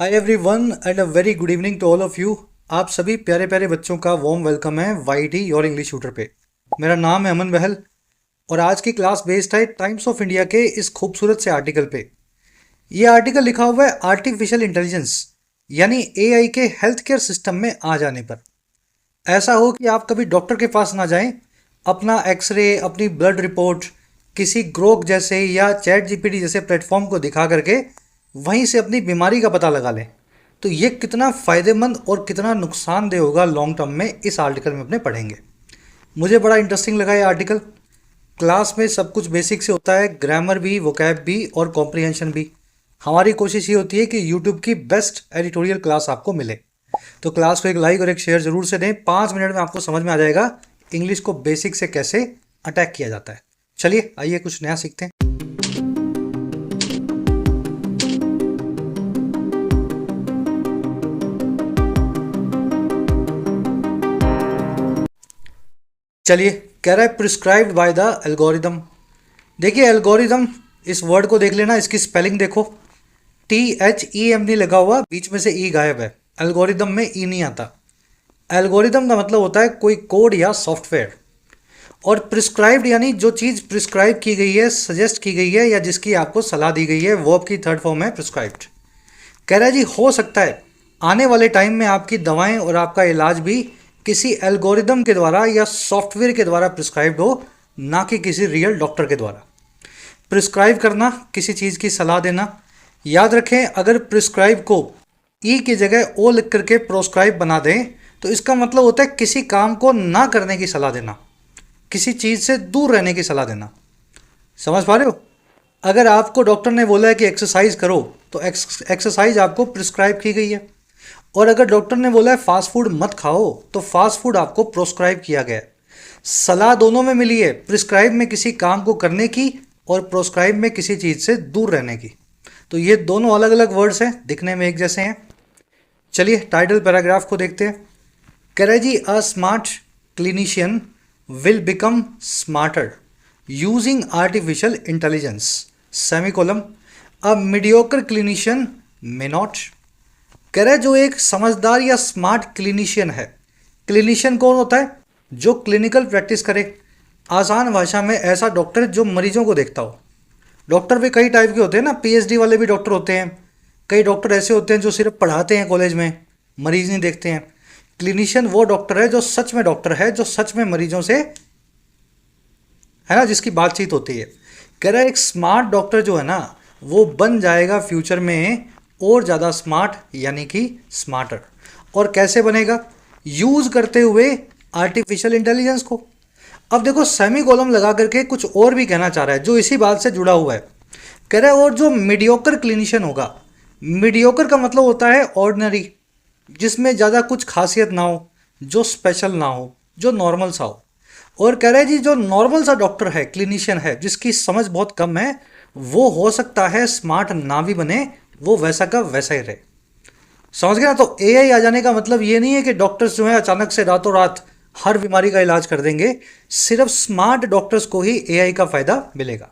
Hi everyone and a very good evening to all of you. आप सभी प्यारे प्यारे बच्चों का वार्म वेलकम है वाईटी योर इंग्लिश ट्यूटर पे। मेरा नाम है अमन बहल और आज की क्लास बेस्ड है टाइम्स ऑफ इंडिया के इस खूबसूरत से आर्टिकल पे। ये आर्टिकल लिखा हुआ है आर्टिफिशियल इंटेलिजेंस यानी एआई के हेल्थ केयर सिस्टम में आ जाने पर। ऐसा हो कि आप कभी डॉक्टर के पास ना जाएं, अपना एक्सरे, अपनी ब्लड रिपोर्ट किसी ग्रोक जैसे या चैट जीपीटी जैसे प्लेटफॉर्म को दिखा करके वहीं से अपनी बीमारी का पता लगा लें। तो ये कितना फ़ायदेमंद और कितना नुकसानदेह होगा लॉन्ग टर्म में, इस आर्टिकल में अपने पढ़ेंगे। मुझे बड़ा इंटरेस्टिंग लगा ये आर्टिकल। क्लास में सब कुछ बेसिक से होता है, ग्रामर भी, वोकैब भी और कॉम्प्रिहेंशन भी। हमारी कोशिश ये होती है कि यूट्यूब की बेस्ट एडिटोरियल क्लास आपको मिले। तो क्लास को एक लाइक और एक शेयर जरूर से दें। 5 मिनट में आपको समझ में आ जाएगा इंग्लिश को बेसिक से कैसे अटैक किया जाता है। चलिए आइए कुछ नया सीखते हैं। चलिए, कह रहा है प्रिस्क्राइब्ड बाय द एल्गोरिदम। देखिए एल्गोरिदम, इस वर्ड को देख लेना, इसकी स्पेलिंग देखो। THEM नहीं लगा हुआ, बीच में से ई गायब है। एल्गोरिदम में ई नहीं आता। एल्गोरिदम का मतलब होता है कोई कोड या सॉफ्टवेयर। और प्रिस्क्राइब्ड यानी जो चीज़ प्रिस्क्राइब की गई है, सजेस्ट की गई है या जिसकी आपको सलाह दी गई है, वर्ब की थर्ड फॉर्म है प्रिस्क्राइब्ड। कह रहा है जी हो सकता है आने वाले टाइम में आपकी दवाएं और आपका इलाज भी किसी एल्गोरिदम के द्वारा या सॉफ्टवेयर के द्वारा प्रिस्क्राइब्ड हो, ना कि किसी रियल डॉक्टर के द्वारा। प्रिस्क्राइब करना, किसी चीज़ की सलाह देना। याद रखें, अगर प्रिस्क्राइब को ई की जगह ओ लिख करके प्रोस्क्राइब बना दें तो इसका मतलब होता है किसी काम को ना करने की सलाह देना, किसी चीज़ से दूर रहने की सलाह देना। समझ पा रहे हो? अगर आपको डॉक्टर ने बोला है कि एक्सरसाइज करो तो एक्सरसाइज आपको प्रिस्क्राइब की गई है। और अगर डॉक्टर ने बोला है फास्ट फूड मत खाओ तो फास्ट फूड आपको प्रोस्क्राइब किया गया है। सलाह दोनों में मिली है, प्रिस्क्राइब में किसी काम को करने की और प्रोस्क्राइब में किसी चीज़ से दूर रहने की। तो ये दोनों अलग अलग वर्ड्स हैं, दिखने में एक जैसे हैं। चलिए टाइटल पैराग्राफ को देखते हैं। कह रहा है जी, a smart clinician will become smarter using artificial intelligence semicolon, a mediocre clinician may not. कह रहा है जो एक समझदार या स्मार्ट क्लिनिशियन है। क्लिनिशियन कौन होता है? जो क्लिनिकल प्रैक्टिस करे। आसान भाषा में ऐसा डॉक्टर जो मरीजों को देखता हो। डॉक्टर भी कई टाइप के होते हैं ना, PhD वाले भी डॉक्टर होते हैं। कई डॉक्टर ऐसे होते हैं जो सिर्फ पढ़ाते हैं कॉलेज में, मरीज नहीं देखते हैं। क्लिनिशियन वो डॉक्टर है जो सच में डॉक्टर है, जो सच में मरीजों से, है ना, जिसकी बातचीत होती है। कह रहा है एक स्मार्ट डॉक्टर जो है ना वो बन जाएगा फ्यूचर में और ज़्यादा स्मार्ट, यानी कि स्मार्टर। और कैसे बनेगा? यूज़ करते हुए आर्टिफिशियल इंटेलिजेंस को। अब देखो सेमी कॉलम लगा करके कुछ और भी कहना चाह रहा है जो इसी बात से जुड़ा हुआ है। कह रहा है और जो मीडियोकर क्लिनिशियन होगा, मीडियोकर का मतलब होता है ऑर्डिनरी, जिसमें ज़्यादा कुछ खासियत ना हो, जो स्पेशल ना हो, जो नॉर्मल सा हो। और कह रहे हैं जी जो नॉर्मल सा डॉक्टर है, क्लिनिशियन है, जिसकी समझ बहुत कम है, वो हो सकता है स्मार्ट ना भी बने, वो वैसा का वैसा ही रहे। समझ गए ना? तो AI आ जाने का मतलब ये नहीं है कि डॉक्टर्स जो है अचानक से रातों रात हर बीमारी का इलाज कर देंगे। सिर्फ स्मार्ट डॉक्टर्स को ही AI का फायदा मिलेगा।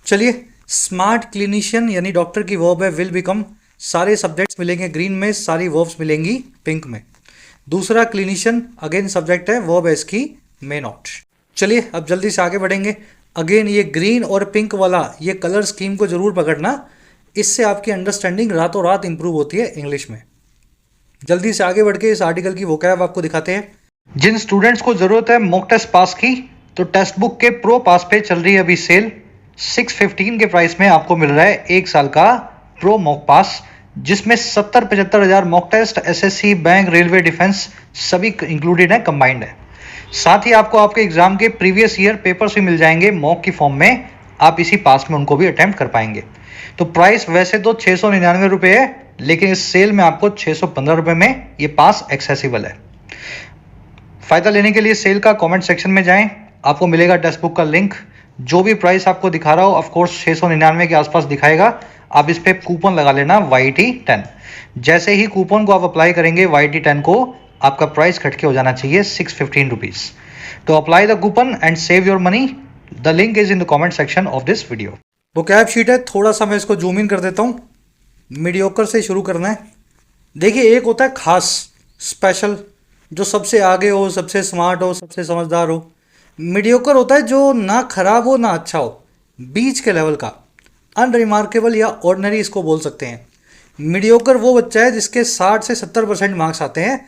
चलिए, स्मार्ट क्लिनिशियन यानी डॉक्टर की वर्ब है विल बिकम। सारे सब्जेक्ट्स मिलेंगे ग्रीन में, सारी वर्ब्स मिलेंगी पिंक में। दूसरा क्लिनिशियन अगेन सब्जेक्ट है, वर्ब है इसकी मे नॉट। चलिए अब जल्दी से आगे बढ़ेंगे। अगेन ये ग्रीन और पिंक वाला ये कलर स्कीम को जरूर पकड़ना, इससे आपकी अंडरस्टैंडिंग रातों रात इंप्रूव होती है इंग्लिश में। जल्दी से आगे बढ़ के इस आर्टिकल की वोकैब आपको दिखाते हैं। जिन स्टूडेंट्स को जरूरत है मॉक टेस्ट पास की, तो टेक्स्ट बुक के प्रो पास पे चल रही है अभी सेल। 615 के प्राइस में आपको मिल रहा है 1 साल का प्रो मॉक पास, जिसमें 70-75 हज़ार mock test, SSC, bank, railway, defence सभी इंक्लूडेड है, कंबाइंड है। साथ ही आपको आपके एग्जाम के प्रीवियस ईयर पेपर्स भी मिल जाएंगे मॉक की फॉर्म में, आप इसी पास में उनको भी अटेम्प्ट कर पाएंगे। तो प्राइस वैसे तो 699 रुपये है, लेकिन इस सेल में आपको 615 रुपये में ये पास एक्सेसिबल है। फ़ायदा लेने के लिए सेल का कमेंट सेक्शन में जाएं, आपको मिलेगा टेक्स्ट बुक का लिंक। जो भी प्राइस आपको दिखा रहा हो ऑफकोर्स 699 के आसपास दिखाएगा। आप इस पर कूपन लगा लेना YT10। जैसे ही कूपन को आप अप्लाई करेंगे YT10 को, आपका प्राइस घट के हो जाना चाहिए 615 रुपीज़। तो apply the coupon and save your money. The link is in the comment section of this video. वो कैब शीट है, थोड़ा सा मैं इसको जूम इन कर देता हूँ। मीडियोकर से शुरू करना है। देखिए, एक होता है खास, स्पेशल, जो सबसे आगे हो, सबसे स्मार्ट हो, सबसे समझदार हो। मीडियोकर होता है जो ना खराब हो ना अच्छा हो, बीच के लेवल का, अनरिमार्केबल या ऑर्डिनरी इसको बोल सकते हैं। मीडियोकर वो बच्चा है जिसके 60 से 70% मार्क्स आते हैं,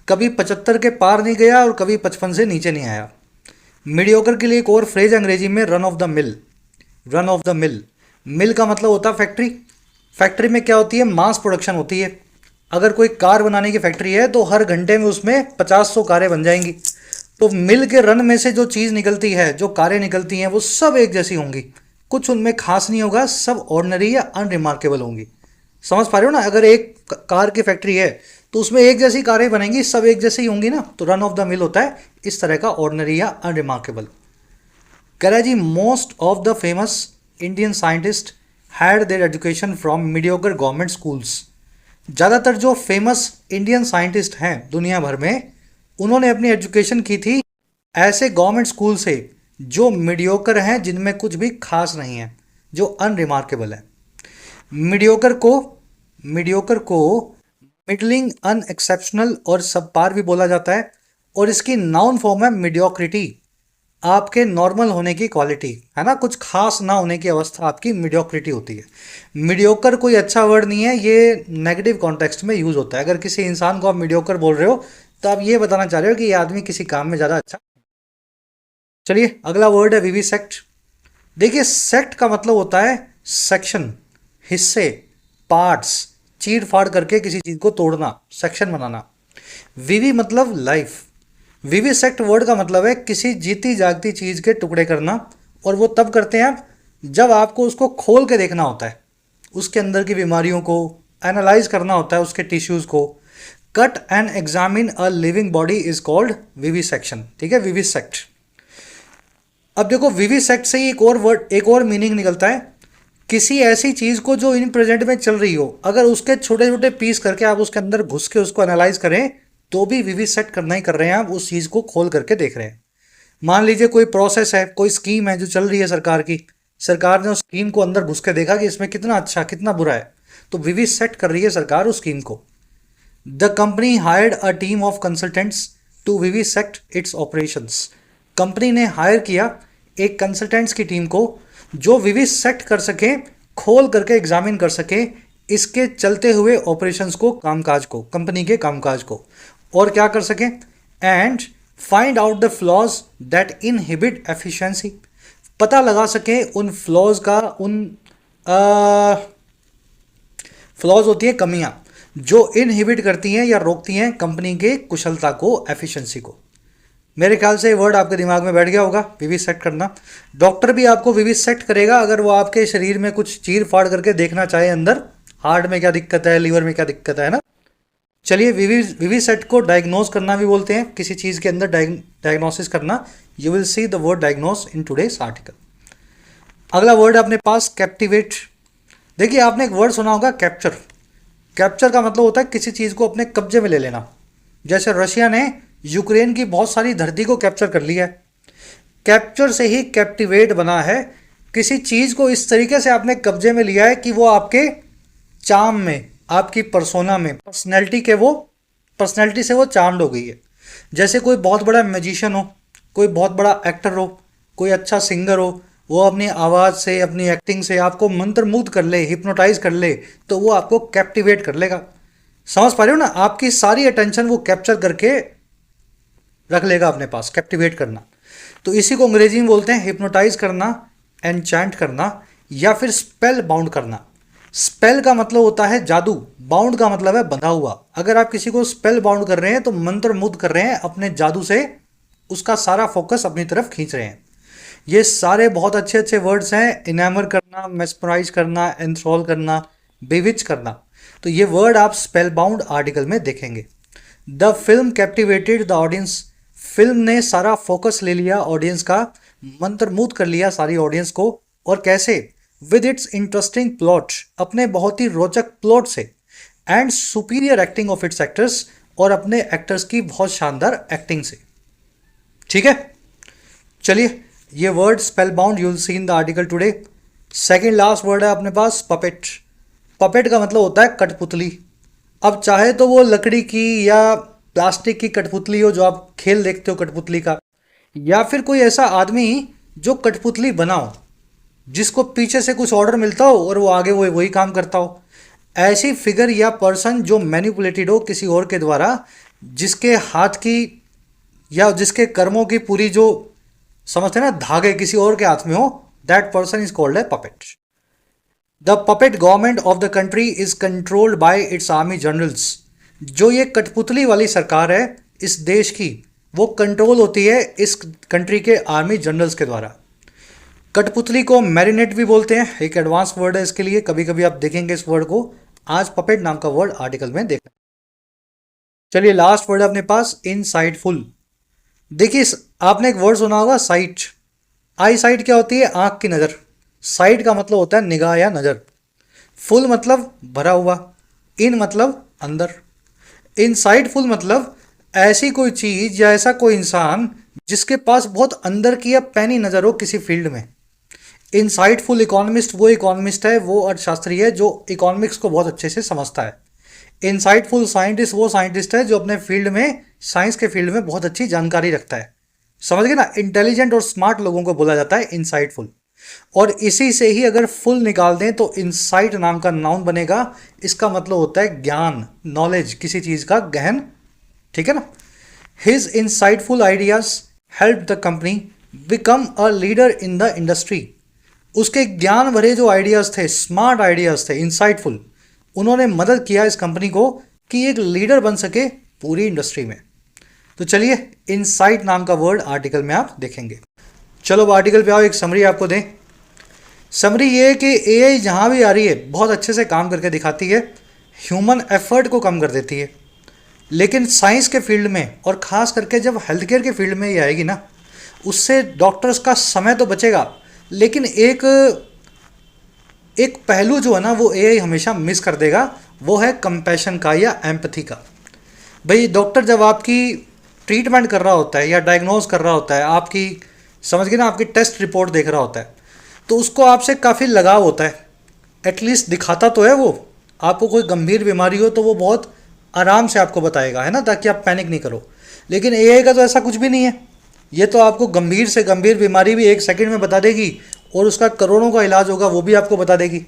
कभी 75 के पार नहीं गया और कभी 55 से नीचे नहीं आया। मीडियोकर के लिए एक और फ्रेज अंग्रेजी में run of the mill. Run of the mill, mill का मतलब होता है फैक्ट्री। फैक्ट्री में क्या होती है, मास प्रोडक्शन होती है। अगर कोई कार बनाने की फैक्ट्री है तो हर घंटे में उसमें 50-100 कारें बन जाएंगी। तो मिल के रन में से जो चीज़ निकलती है, जो कारें निकलती हैं, वो सब एक जैसी होंगी, कुछ उनमें खास नहीं होगा, सब ऑर्डिनरी या अनरिमार्केबल होंगी। समझ पा रहे हो ना? अगर एक कार की फैक्ट्री है तो उसमें एक जैसी कारें बनेंगी, सब एक जैसी होंगी ना। तो रन ऑफ द मिल होता है इस तरह का, ऑर्डिनरी या अनरिमार्केबल। कह रहा है जी, most of the famous Indian scientist had their education from mediocre government schools. ज़्यादातर जो फेमस इंडियन साइंटिस्ट हैं दुनिया भर में, उन्होंने अपनी एजुकेशन की थी ऐसे गवर्नमेंट स्कूल से जो मीडियोकर हैं, जिनमें कुछ भी खास नहीं है, जो अनरिमार्केबल है। मीडियोकर को मीडियोकर को मिडलिंग, अनएक्सेप्शनल और सबपार भी बोला जाता है। और इसकी नाउन फॉर्म है मीडियोक्रिटी, आपके नॉर्मल होने की क्वालिटी, है ना, कुछ खास ना होने की अवस्था आपकी मीडियोक्रिटी होती है। मीडियोकर कोई अच्छा वर्ड नहीं है, ये नेगेटिव कॉन्टेक्स्ट में यूज होता है। अगर किसी इंसान को आप मीडियोकर बोल रहे हो तो आप ये बताना चाह रहे हो कि ये आदमी किसी काम में ज़्यादा अच्छा। चलिए, अगला वर्ड है विविसेक्ट। देखिए, सेक्ट का मतलब होता है सेक्शन, हिस्से, पार्ट्स, चीर फाड़ करके किसी चीज़ को तोड़ना, सेक्शन बनाना। विवि मतलब लाइफ। विविसेक्ट वर्ड का मतलब है किसी जीती जागती चीज़ के टुकड़े करना। और वो तब करते हैं आप जब आपको उसको खोल के देखना होता है, उसके अंदर की बीमारियों को एनालाइज करना होता है, उसके टिश्यूज़ को। Cut and examine a living body is called vivisection. ठीक है, विविसेक्ट। अब देखो, विविसेक्ट से ही एक और वर्ड, एक और मीनिंग निकलता है। किसी ऐसी चीज़ को जो इन प्रेजेंट में चल रही हो, अगर उसके छोटे छोटे पीस करके आप उसके अंदर घुस के उसको एनालाइज करें तो भी विविसेक्ट करना ही कर रहे हैं, आप उस चीज़ को खोल करके देख रहे हैं। मान लीजिए कोई प्रोसेस है, कोई स्कीम है जो चल रही है सरकार की, सरकार ने उस स्कीम को अंदर घुस के देखा कि इसमें कितना अच्छा कितना बुरा है, तो विविसेक्ट कर रही है सरकार उस स्कीम को। The company hired a team of consultants to vivisect its operations. Company ने हायर किया एक कंसल्टेंट्स की टीम को जो विविसेक्ट कर सके, खोल करके एग्जामिन कर सके इसके चलते हुए ऑपरेशंस को, कामकाज को, कंपनी के कामकाज को। और क्या कर सके, and find out the flaws that inhibit efficiency. पता लगा सके उन फ्लॉज का, उन फ्लॉज होती है कमियां जो इनहिबिट करती हैं या रोकती हैं कंपनी के कुशलता को, एफिशिएंसी को। मेरे ख्याल से ये वर्ड आपके दिमाग में बैठ गया होगा, विविसेक्ट करना। डॉक्टर भी आपको विविसेक्ट करेगा अगर वो आपके शरीर में कुछ चीर फाड़ करके देखना चाहे अंदर, हार्ट में क्या दिक्कत है, लीवर में क्या दिक्कत है ना। चलिए, विविसेक्ट को डायग्नोज करना भी बोलते हैं, किसी चीज़ के अंदर डायग्नोसिस करना। You will see the word diagnose in today's article. अगला वर्ड अपने पास कैप्टिवेट। देखिए, आपने एक वर्ड सुना होगा कैप्चर। कैप्चर का मतलब होता है किसी चीज़ को अपने कब्जे में ले लेना। जैसे रशिया ने यूक्रेन की बहुत सारी धरती को कैप्चर कर लिया है। कैप्चर से ही कैप्टिवेट बना है, किसी चीज़ को इस तरीके से आपने कब्जे में लिया है कि वो आपके चार्म में, आपकी पर्सोना में, पर्सनैलिटी से वो चार्म्ड हो गई है। जैसे कोई बहुत बड़ा मैजिशियन हो, कोई बहुत बड़ा एक्टर हो, कोई अच्छा सिंगर हो, वो अपनी आवाज़ से, अपनी एक्टिंग से आपको मंत्रमुग्ध कर ले, हिप्नोटाइज कर ले, तो वो आपको कैप्टिवेट कर लेगा। समझ पा रहे हो ना? आपकी सारी अटेंशन वो कैप्चर करके रख लेगा अपने पास, कैप्टिवेट करना। तो इसी को अंग्रेजी में बोलते हैं हिप्नोटाइज करना, एनचैंट करना, या फिर स्पेल बाउंड करना। स्पेल का मतलब होता है जादू, बाउंड का मतलब है बंधा हुआ। अगर आप किसी को स्पेल बाउंड कर रहे हैं तो मंत्र मुग्ध कर रहे हैं, अपने जादू से उसका सारा फोकस अपनी तरफ खींच रहे हैं। ये सारे बहुत अच्छे अच्छे वर्ड्स हैं, इनामर करना, मेस्मराइज करना, एंथ्रॉल करना, बेविच करना। तो ये वर्ड आप स्पेल बाउंड आर्टिकल में देखेंगे। The film captivated the audience. Film ने सारा फोकस ले लिया ऑडियंस का, मंत्रमुग्ध कर लिया सारी ऑडियंस को। और कैसे? विद इट्स इंटरेस्टिंग प्लॉट, अपने बहुत ही रोचक प्लॉट से, and superior acting of its actors, और अपने एक्टर्स की बहुत शानदार एक्टिंग से। ठीक है, चलिए, ये word spell bound you will see in the article today. Second last word है अपने पास पपेट। पपेट का मतलब होता है कठपुतली। अब चाहे तो वो लकड़ी की या प्लास्टिक की कठपुतली हो, जो आप खेल देखते हो कठपुतली का, या फिर कोई ऐसा आदमी जो कठपुतली बनाओ, जिसको पीछे से कुछ ऑर्डर मिलता हो और वो आगे वो वही काम करता हो। ऐसी फिगर या पर्सन जो मैनिपुलेटेड हो किसी और के द्वारा, जिसके हाथ की या जिसके कर्मों की पूरी जो समझते हैं ना धागे किसी और के हाथ में हो, that person is called a puppet. The puppet government of the country is controlled by it's army generals. जो ये कठपुतली वाली सरकार है इस देश की, वो कंट्रोल होती है इस कंट्री के आर्मी जनरल्स के द्वारा। कठपुतली को मैरिनेट भी बोलते हैं, एक एडवांस वर्ड है इसके लिए, कभी कभी आप देखेंगे इस वर्ड को। आज पपेट नाम का वर्ड आर्टिकल में देखना। चलिए लास्ट वर्ड है अपने पास, इनसाइटफुल। देखिए आपने एक वर्ड सुना होगा साइट। आई साइट क्या होती है? आंख की नज़र। साइट का मतलब होता है निगाह या नज़र। फुल मतलब भरा हुआ, इन मतलब अंदर। इनसाइटफुल मतलब ऐसी कोई चीज़ या ऐसा कोई इंसान जिसके पास बहुत अंदर की या पैनी नज़र हो किसी फील्ड में। इनसाइटफुल इकोनॉमिस्ट वो इकोनॉमिस्ट है, वो अर्थशास्त्री है जो इकोनॉमिक्स को बहुत अच्छे से समझता है। इनसाइटफुल साइंटिस्ट वो साइंटिस्ट है जो अपने फील्ड में, साइंस के फील्ड में बहुत अच्छी जानकारी रखता है। समझ गए ना? इंटेलिजेंट और स्मार्ट लोगों को बोला जाता है इनसाइटफुल। और इसी से ही अगर फुल निकाल दें तो इनसाइट नाम का नाउन बनेगा। इसका मतलब होता है ज्ञान, नॉलेज, किसी चीज़ का गहन। ठीक है ना? His insightful ideas help the company become a leader in the industry. उसके ज्ञान भरे जो आइडियाज़ थे, स्मार्ट आइडियाज़ थे, इंसाइटफुल, उन्होंने मदद किया इस कंपनी को कि एक लीडर बन सके पूरी इंडस्ट्री में। तो चलिए इनसाइट नाम का वर्ड आर्टिकल में आप देखेंगे। चलो अब आर्टिकल पे आओ, एक समरी आपको दें। समरी ये है कि एआई जहाँ भी आ रही है बहुत अच्छे से काम करके दिखाती है, ह्यूमन एफर्ट को कम कर देती है। लेकिन साइंस के फील्ड में और ख़ास करके जब हेल्थ केयर के फील्ड में ये आएगी ना, उससे डॉक्टर्स का समय तो बचेगा, लेकिन एक पहलू जो है ना वो एआई हमेशा मिस कर देगा, वो है कंपैशन का या एम्पैथी का। भाई डॉक्टर जब आपकी ट्रीटमेंट कर रहा होता है या डायग्नोज कर रहा होता है, आपकी समझ गए ना, आपकी टेस्ट रिपोर्ट देख रहा होता है, तो उसको आपसे काफ़ी लगाव होता है। एटलीस्ट दिखाता तो है वो। आपको कोई गंभीर बीमारी हो तो वो बहुत आराम से आपको बताएगा, है ना, ताकि आप पैनिक नहीं करो। लेकिन एआई का तो ऐसा कुछ भी नहीं है। ये तो आपको गंभीर से गंभीर बीमारी भी 1 सेकंड में बता देगी और उसका करोड़ों का इलाज होगा वो भी आपको बता देगी।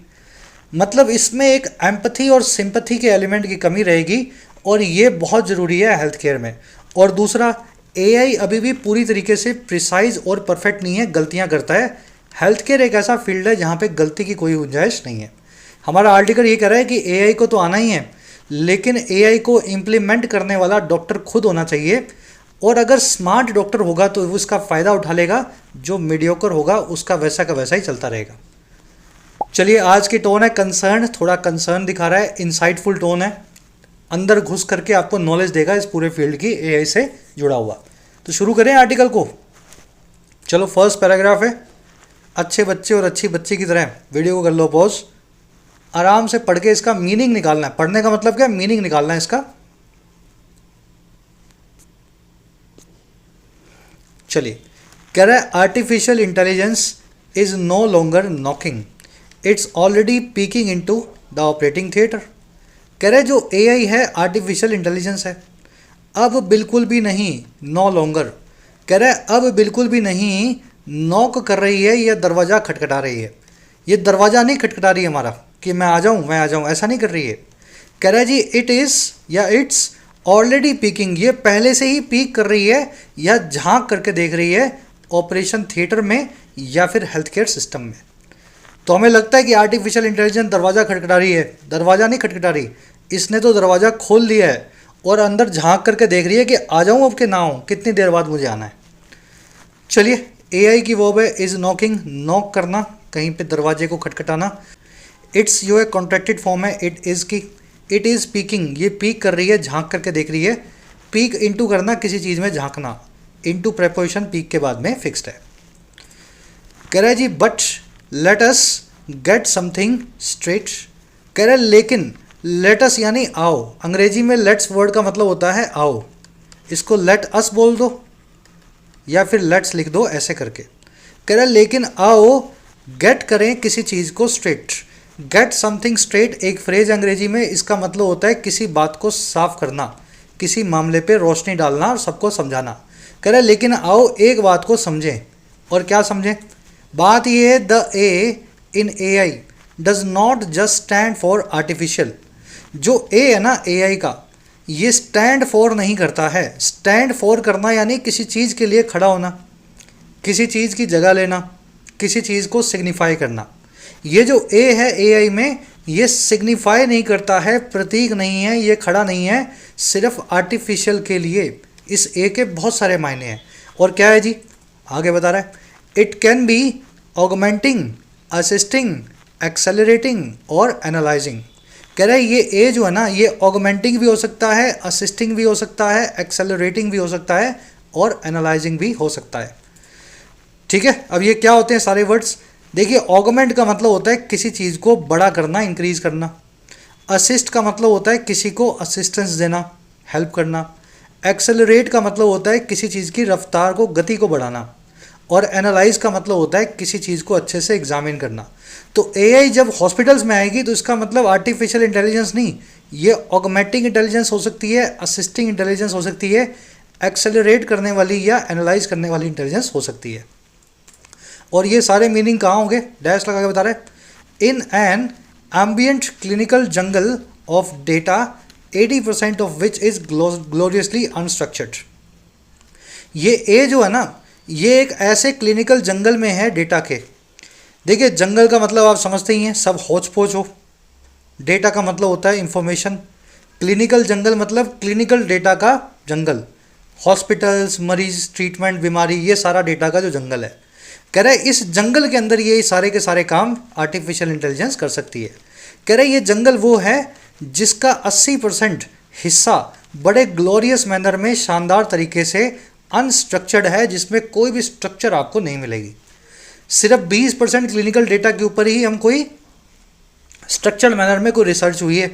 मतलब इसमें एक एम्पैथी और सिंपैथी के एलिमेंट की कमी रहेगी और ये बहुत ज़रूरी है हेल्थ केयर में। और दूसरा, एआई अभी भी पूरी तरीके से प्रिसाइज और परफेक्ट नहीं है, गलतियां करता है। हेल्थ केयर एक ऐसा फील्ड है जहाँ पे गलती की कोई गुंजाइश नहीं है। हमारा आर्टिकल ये कह रहा है कि एआई को तो आना ही है, लेकिन एआई को इम्प्लीमेंट करने वाला डॉक्टर खुद होना चाहिए। और अगर स्मार्ट डॉक्टर होगा तो वो इसका फ़ायदा उठा लेगा, जो मीडियोकर होगा उसका वैसा का वैसा ही चलता रहेगा। चलिए आज की टोन है कंसर्न, थोड़ा कंसर्न दिखा रहा है, इंसाइटफुल टोन है, अंदर घुस करके आपको नॉलेज देगा इस पूरे फील्ड की एआई से जुड़ा हुआ। तो शुरू करें आर्टिकल को। चलो फर्स्ट पैराग्राफ है। अच्छे बच्चे और अच्छी बच्ची की तरह वीडियो को कर लो पॉज, आराम से पढ़ के इसका मीनिंग निकालना है। पढ़ने का मतलब क्या? मीनिंग निकालना है इसका। चलिए, कह रहा है artificial intelligence is no longer knocking, it's already peeking into the operating theatre. कह रहे जो एआई है आर्टिफिशियल इंटेलिजेंस है, अब बिल्कुल भी नहीं, नो लॉन्गर, कह रहा है अब बिल्कुल भी नहीं नॉक कर रही है या दरवाज़ा खटखटा रही है। ये दरवाज़ा नहीं खटखटा रही है हमारा कि मैं आ जाऊँ, ऐसा नहीं कर रही है। कह रहा है जी इट इज़ या इट्स ऑलरेडी पीकिंग, ये पहले से ही पीक कर रही है या झांक करके देख रही है ऑपरेशन थिएटर में या फिर हेल्थ केयर सिस्टम में। तो हमें लगता है कि आर्टिफिशियल इंटेलिजेंस दरवाज़ा खटखटा रही है, दरवाज़ा नहीं खटखटा रही, इसने तो दरवाज़ा खोल दिया है और अंदर झांक करके देख रही है कि आ जाऊँ अब कि ना आऊँ, कितनी देर बाद मुझे आना है। चलिए एआई की वर्ब है इज़ नॉकिंग, नॉक करना, कहीं पे दरवाजे को खटखटाना। इट्स जो है कॉन्ट्रैक्टेड फॉर्म है इट इज़ की। इट इज़ पीकिंग, ये पीक कर रही है, झांक करके देख रही है। पीक इनटू करना, किसी चीज़ में झांकना, इनटू प्रेपोजिशन पीक के बाद में फिक्स्ड है। कह रहा है जी but let us get something straight. कह रहा है लेकिन, लेट अस यानी आओ, अंग्रेजी में लेट्स वर्ड का मतलब होता है आओ, इसको लेट अस बोल दो या फिर लेट्स लिख दो, ऐसे करके। कह रहा है लेकिन आओ गेट करें किसी चीज़ को स्ट्रेट, गेट समथिंग स्ट्रेट एक फ्रेज अंग्रेजी में, इसका मतलब होता है किसी बात को साफ करना, किसी मामले पे रोशनी डालना और सबको समझाना। कह रहा है लेकिन आओ एक बात को समझें। और क्या समझें? बात ये है, the A in A I does not just stand for artificial. जो ए है ना ए आई का, ये स्टैंड फॉर नहीं करता है। स्टैंड फॉर करना यानी किसी चीज़ के लिए खड़ा होना, किसी चीज़ की जगह लेना, किसी चीज़ को सिग्निफाई करना। ये जो ए है ए आई में, ये सिग्निफाई नहीं करता है, प्रतीक नहीं है, ये खड़ा नहीं है सिर्फ आर्टिफिशियल के लिए। इस ए के बहुत सारे मायने हैं। और क्या है जी, आगे बता रहा है, it can be augmenting, assisting, accelerating और एनालाइजिंग। कह रहा है ये ए जो है ना, ये ऑगमेंटिंग भी हो सकता है, असिस्टिंग भी हो सकता है, एक्सेलरेटिंग भी हो सकता है और एनालाइजिंग भी हो सकता है। ठीक है, अब ये क्या होते हैं सारे वर्ड्स? देखिए, ऑगमेंट का मतलब होता है किसी चीज़ को बड़ा करना, इंक्रीज करना। असिस्ट का मतलब होता है किसी को असिस्टेंस देना, हेल्प करना। एक्सेलरेट का मतलब होता है किसी चीज़ की रफ्तार को, गति को बढ़ाना। और एनालाइज का मतलब होता है किसी चीज़ को अच्छे से एग्जामिन करना। तो एआई जब हॉस्पिटल्स में आएगी तो इसका मतलब आर्टिफिशियल इंटेलिजेंस नहीं, ये ऑगमेंटिंग इंटेलिजेंस हो सकती है, असिस्टिंग इंटेलिजेंस हो सकती है, एक्सेलरेट करने वाली या एनालाइज करने वाली इंटेलिजेंस हो सकती है। और ये सारे मीनिंग कहाँ होंगे? डैश लगा के बता रहे हैं, in an ambient clinical jungle of data 80% of which is gloriously unstructured. ये ए जो है ना, ये एक ऐसे क्लिनिकल जंगल में है डेटा के। देखिए, जंगल का मतलब आप समझते ही हैं, सब होच पोच हो। डेटा का मतलब होता है इंफॉर्मेशन। क्लिनिकल जंगल मतलब क्लिनिकल डेटा का जंगल, हॉस्पिटल्स, मरीज, ट्रीटमेंट, बीमारी, ये सारा डेटा का जो जंगल है। कह रहा है इस जंगल के अंदर ये सारे के सारे काम आर्टिफिशियल इंटेलिजेंस कर सकती है। कह रहा है ये जंगल वो है जिसका 80% हिस्सा बड़े ग्लोरियस मैनर में, शानदार तरीके से अनस्ट्रक्चर्ड है, जिसमें कोई भी स्ट्रक्चर आपको नहीं मिलेगी। सिर्फ 20% क्लिनिकल डेटा के ऊपर ही हम कोई स्ट्रक्चर्ड मैनर में कोई रिसर्च हुई है,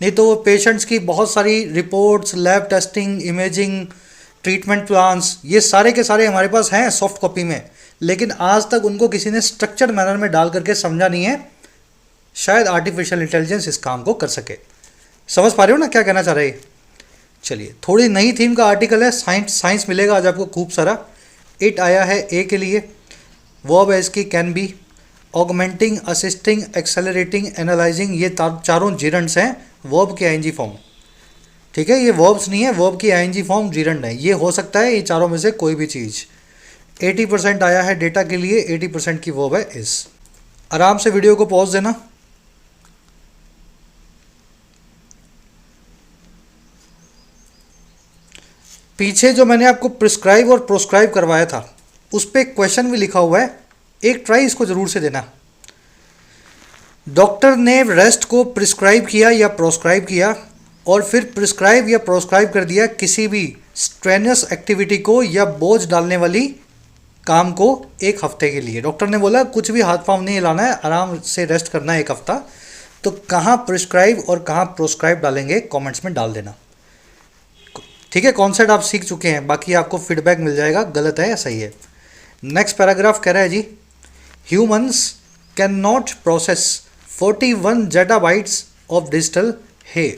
नहीं तो वो पेशेंट्स की बहुत सारी reports, lab testing, imaging, treatment plans, ये सारे के सारे हमारे पास हैं सॉफ्ट कॉपी में, लेकिन आज तक उनको किसी ने स्ट्रक्चर्ड मैनर में डाल करके समझा नहीं है। शायद आर्टिफिशियल इंटेलिजेंस इस काम को कर सके। समझ पा रहे हो ना क्या कहना चाह रहे हैं? चलिए, थोड़ी नई थीम का आर्टिकल है, साइंस मिलेगा आज आपको खूब सारा। इट आया है ए के लिए, वर्ब है इसकी can be, augmenting, assisting, accelerating, analysing, ये चारों जीरंड्स हैं वर्ब के आईएनजी फॉर्म। ठीक है, ये वर्ब्स नहीं है, वर्ब की आईएनजी फॉर्म जीरंड है। ये हो सकता है ये चारों में से कोई भी चीज़। 80% आया है डेटा के लिए, 80% की वर्ब है इज। आराम से वीडियो को पॉज देना। पीछे जो मैंने आपको प्रिस्क्राइब और प्रोस्क्राइब करवाया था, उस पर क्वेश्चन भी लिखा हुआ है, एक ट्राई इसको ज़रूर से देना। डॉक्टर ने रेस्ट को प्रिस्क्राइब किया या प्रोस्क्राइब किया, और फिर प्रिस्क्राइब या प्रोस्क्राइब कर दिया किसी भी स्ट्रेनियस एक्टिविटी को या बोझ डालने वाली काम को एक हफ्ते के लिए। डॉक्टर ने बोला कुछ भी हाथ पांव नहीं हिलाना है, आराम से रेस्ट करना है एक हफ्ता। तो कहाँ प्रिस्क्राइब और कहाँ प्रोस्क्राइब डालेंगे, कमेंट्स में डाल देना। ठीक है, कॉन्सेप्ट आप सीख चुके हैं, बाकी आपको फीडबैक मिल जाएगा गलत है या सही है। नेक्स्ट पैराग्राफ कह रहा है जी, humans can not process 41 zettabytes of digital hay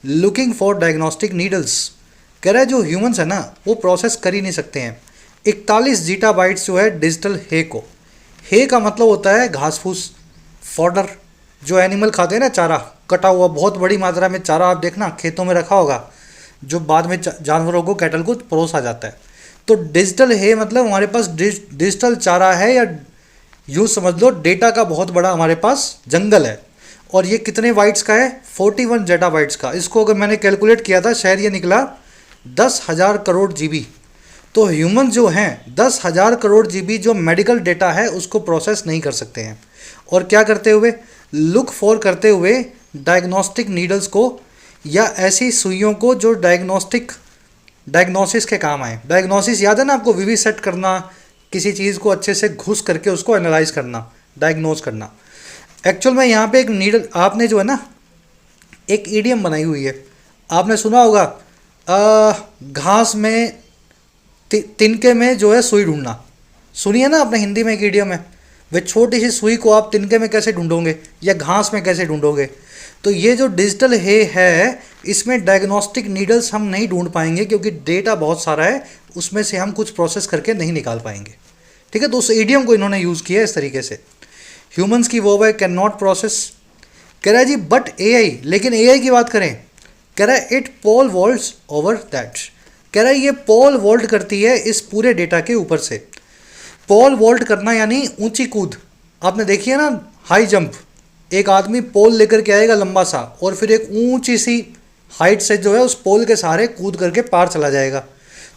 looking for diagnostic needles. कह रहा है जो ह्यूमंस है ना, वो प्रोसेस कर ही नहीं सकते हैं 41 जीटाबाइट्स जो है डिजिटल है को। है का मतलब होता है घास फूस, फॉडर, जो एनिमल खाते हैं ना, चारा, कटा हुआ बहुत बड़ी मात्रा में चारा आप देखना खेतों में रखा होगा, जो बाद में जानवरों को, कैटल को परोसा जाता है। तो डिजिटल है मतलब हमारे पास डिजिटल चारा है, या यूँ समझ लो डेटा का बहुत बड़ा हमारे पास जंगल है। और ये कितने बाइट्स का है? 41 जेटाबाइट्स का। इसको अगर मैंने कैलकुलेट किया था, शायद ये निकला 10,000 करोड़ जीबी। तो ह्यूमन जो हैं 10,000 करोड़ जीबी जो मेडिकल डेटा है उसको प्रोसेस नहीं कर सकते हैं। और क्या करते हुए? लुक फॉर करते हुए डायग्नोस्टिक नीडल्स को, या ऐसी सुइयों को जो डायग्नोसिस के काम आए। डायग्नोसिस याद है ना आपको? वीवी सेट करना, किसी चीज़ को अच्छे से घुस करके उसको एनालाइज करना, डायग्नोज करना। एक्चुअल में यहाँ पे एक नीडल, आपने जो है ना एक ईडियम बनाई हुई है, आपने सुना होगा, घास में तिनके में जो है सुई ढूंढना। सुनिए ना आपने, हिंदी में एक ईडियम है, वे छोटी सी सुई को आप तिनके में कैसे ढूंढोगे या घास में कैसे ढूंढोगे। तो ये जो डिजिटल है इसमें डायग्नोस्टिक नीडल्स हम नहीं ढूंढ पाएंगे क्योंकि डेटा बहुत सारा है, उसमें से हम कुछ प्रोसेस करके नहीं निकाल पाएंगे। ठीक है, तो उस ईडियम को इन्होंने यूज़ किया इस तरीके से। ह्यूमंस की वो है कैन नॉट प्रोसेस। कह रहा है जी बट एआई, लेकिन एआई की बात करें, कह रहा है it pole vaults over that. कह रहा है ये पोल वॉल्ट करती है इस पूरे डेटा के ऊपर से। पोल वॉल्ट करना यानी ऊंची कूद। आपने देखी है ना हाई जंप, एक आदमी पोल लेकर के आएगा लंबा सा और फिर एक ऊंची सी हाइट से जो है उस पोल के सहारे कूद करके पार चला जाएगा।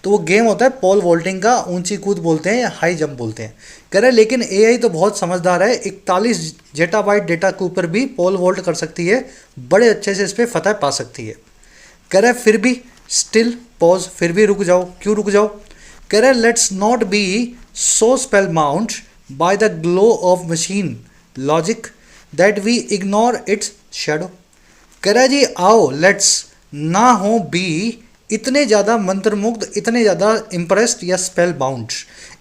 तो वो गेम होता है पोल वॉल्टिंग का, ऊंची कूद बोलते हैं या हाई जंप बोलते हैं। कह रहे लेकिन एआई तो बहुत समझदार है, 41 जेटाबाइट डेटा के ऊपर भी पोल वॉल्ट कर सकती है, बड़े अच्छे से इस पर फतह पा सकती है। कह रहे फिर भी स्टिल पॉज, फिर भी रुक जाओ। क्यों रुक जाओ? कह रहे let's not be so spellbound by the glow of machine logic that we ignore its shadow. कह रहा है जी आओ लेट्स ना हो बी इतने ज़्यादा मंत्रमुग्ध, इतने ज़्यादा इम्प्रेस्ड या स्पेल बाउंड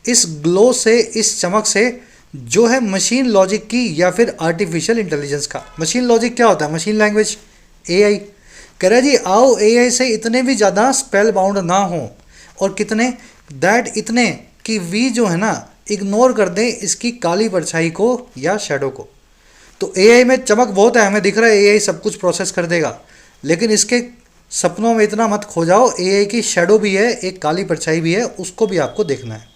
इस ग्लो से, इस चमक से जो है मशीन लॉजिक की या फिर आर्टिफिशियल इंटेलिजेंस का। मशीन लॉजिक क्या होता है? Machine language, AI. कह रहा है जी आओ एआई से इतने भी ज़्यादा स्पेल बाउंड ना हो, और कितने, दैट इतने कि वी जो है ना इग्नोर कर दें इसकी काली परछाई को या शेडो को। तो एआई में चमक बहुत है, हमें दिख रहा है एआई सब कुछ प्रोसेस कर देगा, लेकिन इसके सपनों में इतना मत खो जाओ, एआई की शेडो भी है, एक काली परछाई भी है, उसको भी आपको देखना है।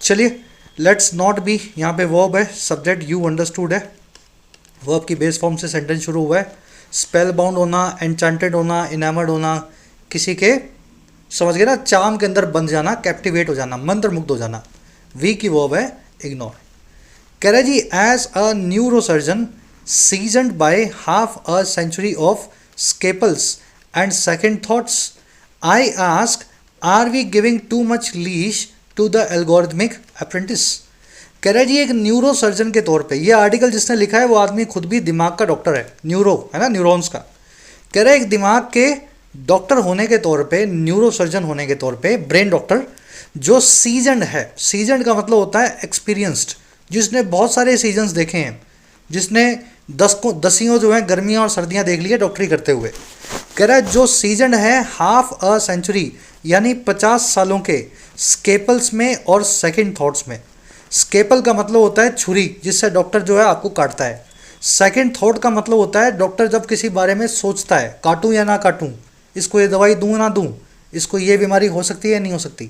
चलिए लेट्स नॉट बी, यहाँ पे वर्ब है, सब्जेक्ट यू अंडरस्टूड है, वर्ब की बेस फॉर्म से सेंटेंस शुरू हुआ है। स्पेल बाउंड होना, एन्चांटेड होना, इनामर्ड होना, किसी के समझ गए ना चाम के अंदर बंध जाना, कैप्टिवेट हो जाना, मंत्रमुग्ध हो जाना। वी की वर्ब है इग्नोर। कह रहा है जी as a neurosurgeon seasoned by half a century of scalpels and second thoughts I ask are we giving too much leash to the algorithmic apprentice. कह रहा है जी एक न्यूरो सर्जन के तौर पे, ये आर्टिकल जिसने लिखा है वो आदमी खुद भी दिमाग का डॉक्टर है, न्यूरो है ना, न्यूरॉन्स का। कह रहा है एक दिमाग के डॉक्टर होने के तौर पे, न्यूरो सर्जन होने के तौर पे, ब्रेन डॉक्टर जो सीजन्ड है। सीजन्ड का मतलब होता है एक्सपीरियंस्ड, जिसने बहुत सारे सीजन्स देखे हैं, जिसने दसियों जो है गर्मियाँ और सर्दियाँ देख ली है डॉक्टरी करते हुए। कह रहा है जो सीजन्ड है हाफ अ सेंचुरी यानी 50 सालों के स्केपल्स में और सेकंड थॉट्स में। स्केपल का मतलब होता है छुरी जिससे डॉक्टर जो है आपको काटता है। सेकंड थॉट का मतलब होता है डॉक्टर जब किसी बारे में सोचता है, काटूं या ना काटूं, इसको ये दवाई दूं ना दूं, इसको ये बीमारी हो सकती है या नहीं हो सकती।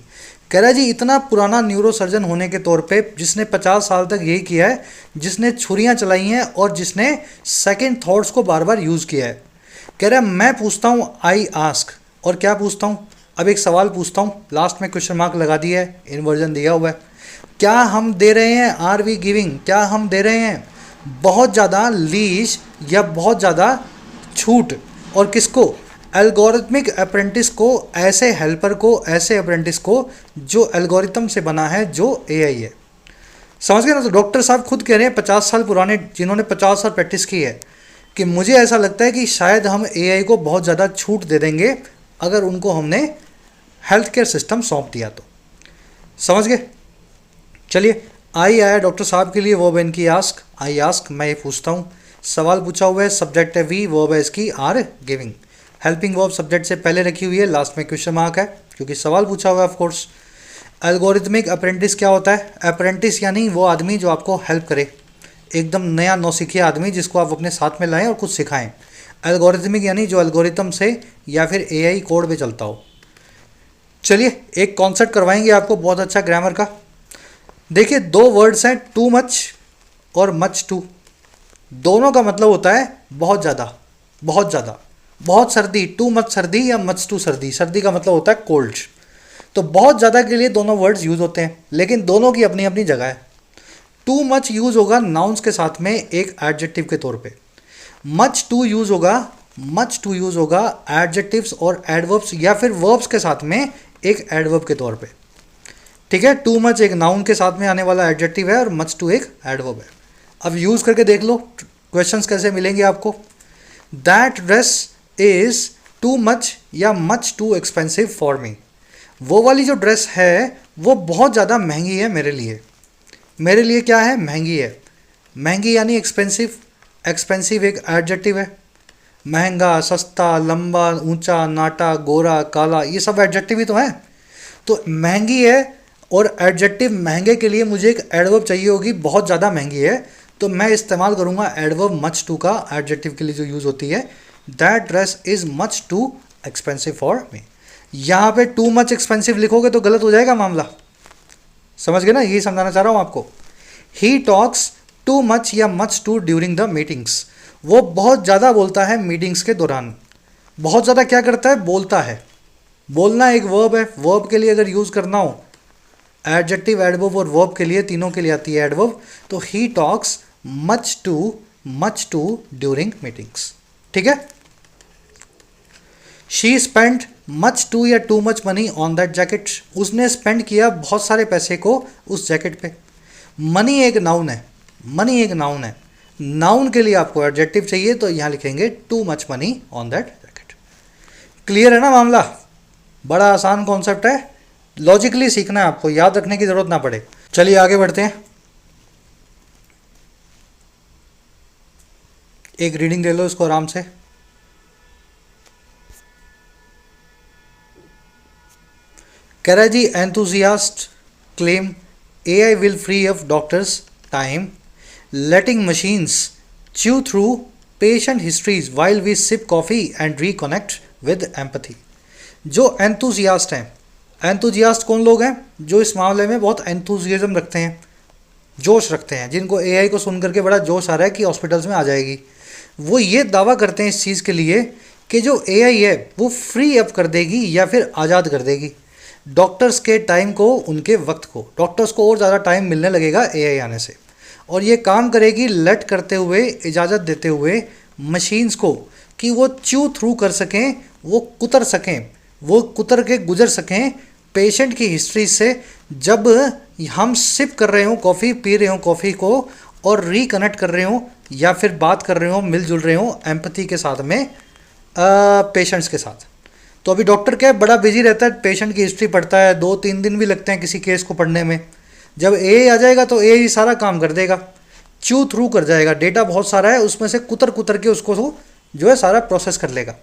कह रहा है जी इतना पुराना न्यूरो सर्जन होने के तौर पे, जिसने 50 साल तक यही किया है, जिसने छुरियाँ चलाई हैं और जिसने सेकंड थॉट्स को बार बार यूज़ किया है। कह रहा है मैं पूछता हूँ आई आस्क, और क्या पूछता हूँ, अब एक सवाल पूछता हूँ, लास्ट में क्वेश्चन मार्क लगा दिया है, इन्वर्जन दिया हुआ है। क्या हम दे रहे हैं, आर वी गिविंग, क्या हम दे रहे हैं बहुत ज़्यादा लीज या बहुत ज़्यादा छूट, और किसको, एल्गोरिथमिक अप्रेंटिस को, ऐसे हेल्पर को, ऐसे अप्रेंटिस को जो एल्गोरिथम से बना है, जो एआई है। समझ गए ना? तो डॉक्टर साहब खुद कह रहे हैं 50 साल पुराने, जिन्होंने 50 साल प्रैक्टिस की है, कि मुझे ऐसा लगता है कि शायद हम एआई को बहुत ज़्यादा छूट दे देंगे अगर उनको हमने हेल्थ केयर सिस्टम सौंप दिया तो। समझ गए? चलिए आई आया डॉक्टर साहब के लिए, वर्ब है इनकी आस्क, आई आस्क मैं ये पूछता हूँ, सवाल पूछा हुआ है, सब्जेक्ट है वी, वर्ब है इसकी are giving. Helping verb subject से पहले रखी हुई है, लास्ट में क्वेश्चन मार्क है क्योंकि सवाल पूछा हुआ है ऑफ कोर्स। एल्गोरिथमिक अप्रेंटिस क्या होता है? अप्रेंटिस यानी वो आदमी जो आपको हेल्प करे, एकदम नया नौसिखिया आदमी जिसको आप अपने साथ में लाएं और कुछ सिखाएं। एल्गोरिथमिक यानी जो एल्गोरिथम से या फिर एआई कोड पे चलता हो। चलिए एक कॉन्सेप्ट करवाएंगे आपको बहुत अच्छा ग्रामर का। देखिए दो वर्ड्स हैं, टू मच और मच टू। दोनों का मतलब होता है बहुत ज़्यादा, बहुत ज़्यादा, बहुत सर्दी, टू मच सर्दी या मच टू सर्दी। सर्दी का मतलब होता है कोल्ड। तो बहुत ज़्यादा के लिए दोनों वर्ड्स यूज़ होते हैं, लेकिन दोनों की अपनी अपनी जगह है। टू मच यूज़ होगा नाउन्स के साथ में एक एडजेक्टिव के तौर पे, मच टू यूज़ होगा एडजेक्टिव्स और एडवर्ब्स या फिर वर्ब्स के साथ में एक एडवर्ब के तौर पे। ठीक है, टू मच एक नाउन के साथ में आने वाला एडजेक्टिव है और मच टू एक एडवर्ब है। अब यूज़ करके देख लो क्वेश्चंस कैसे मिलेंगे आपको। That dress is too much या much too expensive for me. वो वाली जो ड्रेस है वो बहुत ज़्यादा महंगी है मेरे लिए। मेरे लिए क्या है, महंगी है। महंगी यानी एक्सपेंसिव। एक्सपेंसिव एक एडजेक्टिव है। महंगा, सस्ता, लंबा, ऊंचा, नाटा, गोरा, काला, ये सब एडजेक्टिव ही तो हैं। तो महंगी है और एडजेक्टिव महंगे के लिए मुझे एक एडवर्ब चाहिए होगी, बहुत ज़्यादा महंगी है, तो मैं इस्तेमाल करूंगा एडवर्ब मच टू का, एडजेक्टिव के लिए जो यूज़ होती है। That dress is much too expensive for मी। यहाँ पे टू मच एक्सपेंसिव लिखोगे तो गलत हो जाएगा मामला, समझ गए ना, यही समझाना चाह रहा हूँ आपको। ही टॉक्स टू मच या much too during the meetings. वो बहुत ज़्यादा बोलता है मीटिंग्स के दौरान। बहुत ज़्यादा क्या करता है, बोलता है। बोलना एक वर्ब है, वर्ब के लिए अगर यूज़ करना हो, एडजेक्टिव, एडवर्ब और वर्ब के लिए, तीनों के लिए आती है एडवर्ब, तो he talks much too during meetings. ठीक है। शी स्पेंड मच टू या too much money on that jacket. उसने स्पेंड किया बहुत सारे पैसे को उस जैकेट पे। मनी एक नाउन है, मनी एक नाउन है। नाउन के लिए आपको एडजेक्टिव चाहिए, तो यहाँ लिखेंगे to much money on that jacket. Clear है ना मामला? बड़ा आसान कॉन्सेप्ट है, लॉजिकली सीखना है आपको, याद रखने की जरूरत ना पड़े। चलिए आगे बढ़ते हैं। एक रीडिंग ले लो इसको आराम से। कह रहा है जी, enthusiast claim AI will free up doctors time letting machines chew through patient histories while we sip coffee and reconnect with empathy। जो एंथुजियास्ट हैं, एंथुजियास्ट कौन लोग हैं? जो इस मामले में बहुत एंथुजियाज्म रखते हैं, जोश रखते हैं, जिनको AI को सुन करके बड़ा जोश आ रहा है कि हॉस्पिटल्स में आ जाएगी। वो ये दावा करते हैं इस चीज़ के लिए कि जो AI है वो फ्री अप कर देगी या फिर आज़ाद कर देगी डॉक्टर्स के टाइम को, उनके वक्त को। डॉक्टर्स को और ज़्यादा टाइम मिलने लगेगा AI आने से, और ये काम करेगी लेट करते हुए, इजाज़त देते हुए मशीन्स को कि वो च्यू थ्रू कर सकें, वो कुतर सकें, वो कुतर के गुजर सकें पेशेंट की हिस्ट्री से। जब हम सिप कर रहे हों, कॉफ़ी पी रहे हों कॉफ़ी को, और रिकनेक्ट कर रहे हों या फिर बात कर रहे हों, मिलजुल रहे हों एम्पैथी के साथ में पेशेंट्स के साथ। तो अभी डॉक्टर क्या है, बड़ा बिजी रहता है, पेशेंट की हिस्ट्री पढ़ता है, 2-3 दिन भी लगते हैं किसी केस को पढ़ने में। जब AI आ जाएगा तो AI सारा काम कर देगा, च्यू थ्रू कर जाएगा। डेटा बहुत सारा है, उसमें से कुतर कुतर के उसको जो है सारा प्रोसेस कर लेगा।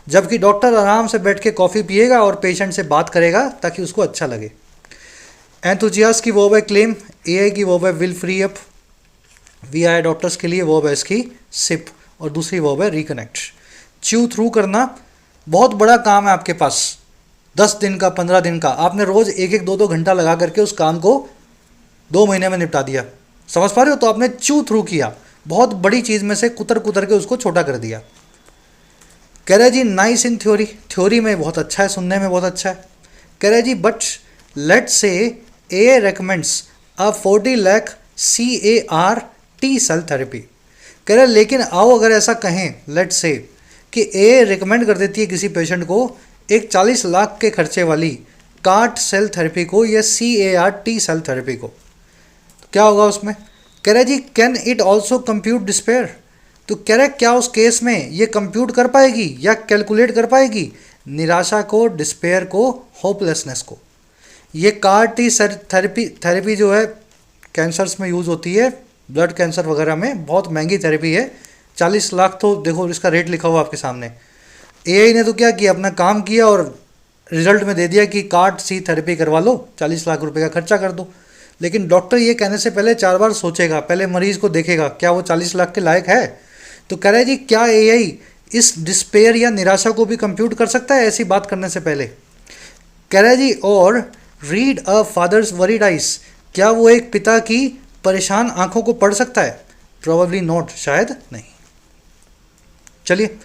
जबकि डॉक्टर आराम से बैठ के कॉफ़ी पिएगा और पेशेंट से बात करेगा ताकि उसको अच्छा लगे। एंथुजियास्ट की वर्ब है क्लेम, AI की वर्ब है will free up, VI doctors के लिए वर्ब है इसकी सिप, और दूसरी वर्ब है रिकनेक्ट। च्यू थ्रू करना बहुत बड़ा काम है आपके पास, 10 दिन का, 15 दिन का। आपने रोज़ 1-1, 2-2 घंटा लगा करके उस काम को 2 महीने में निपटा दिया, समझ पा रहे हो? तो आपने च्यू थ्रू किया, बहुत बड़ी चीज़ में से कुतर कुतर के उसको छोटा कर दिया। कह रहा है जी, नाइस इन थ्योरी, थ्योरी में बहुत अच्छा है, सुनने में बहुत अच्छा है। कह रहा है जी, but let's say AI recommends a 40 lakh CAR-T cell therapy. कह रहा है लेकिन आओ अगर ऐसा कहें, लेट्स से कि AI रिकमेंड कर देती है किसी पेशेंट को एक 40 लाख के खर्चे वाली कार्ट सेल थेरेपी को या CAR-T सेल थेरेपी को, तो क्या होगा उसमें? कह रहा है जी, can it also compute despair. तो कह रहा है क्या उस केस में ये कंप्यूट कर पाएगी या कैलकुलेट कर पाएगी निराशा को, डिस्पेयर को, होपलेसनेस को। ये CAR-T थेरेपी जो है कैंसर्स में यूज़ होती है, ब्लड कैंसर वगैरह में, बहुत महंगी थेरेपी है। 40 लाख तो देखो इसका रेट लिखा हुआ आपके सामने। AI ने तो क्या किया, अपना काम किया और रिजल्ट में दे दिया कि CAR-T थेरेपी करवा लो, 40 लाख रुपए का खर्चा कर दो। लेकिन डॉक्टर ये कहने से पहले 4 बार सोचेगा, पहले मरीज़ को देखेगा क्या वो 40 लाख के लायक है। तो कह रहा है जी, क्या AI इस डिस्पेयर या निराशा को भी कंप्यूट कर सकता है ऐसी बात करने से पहले? कह रहा है जी, और read a father's worried eyes, क्या वो एक पिता की परेशान आंखों को पढ़ सकता है? प्रोबेबली नॉट, शायद नहीं। चलिए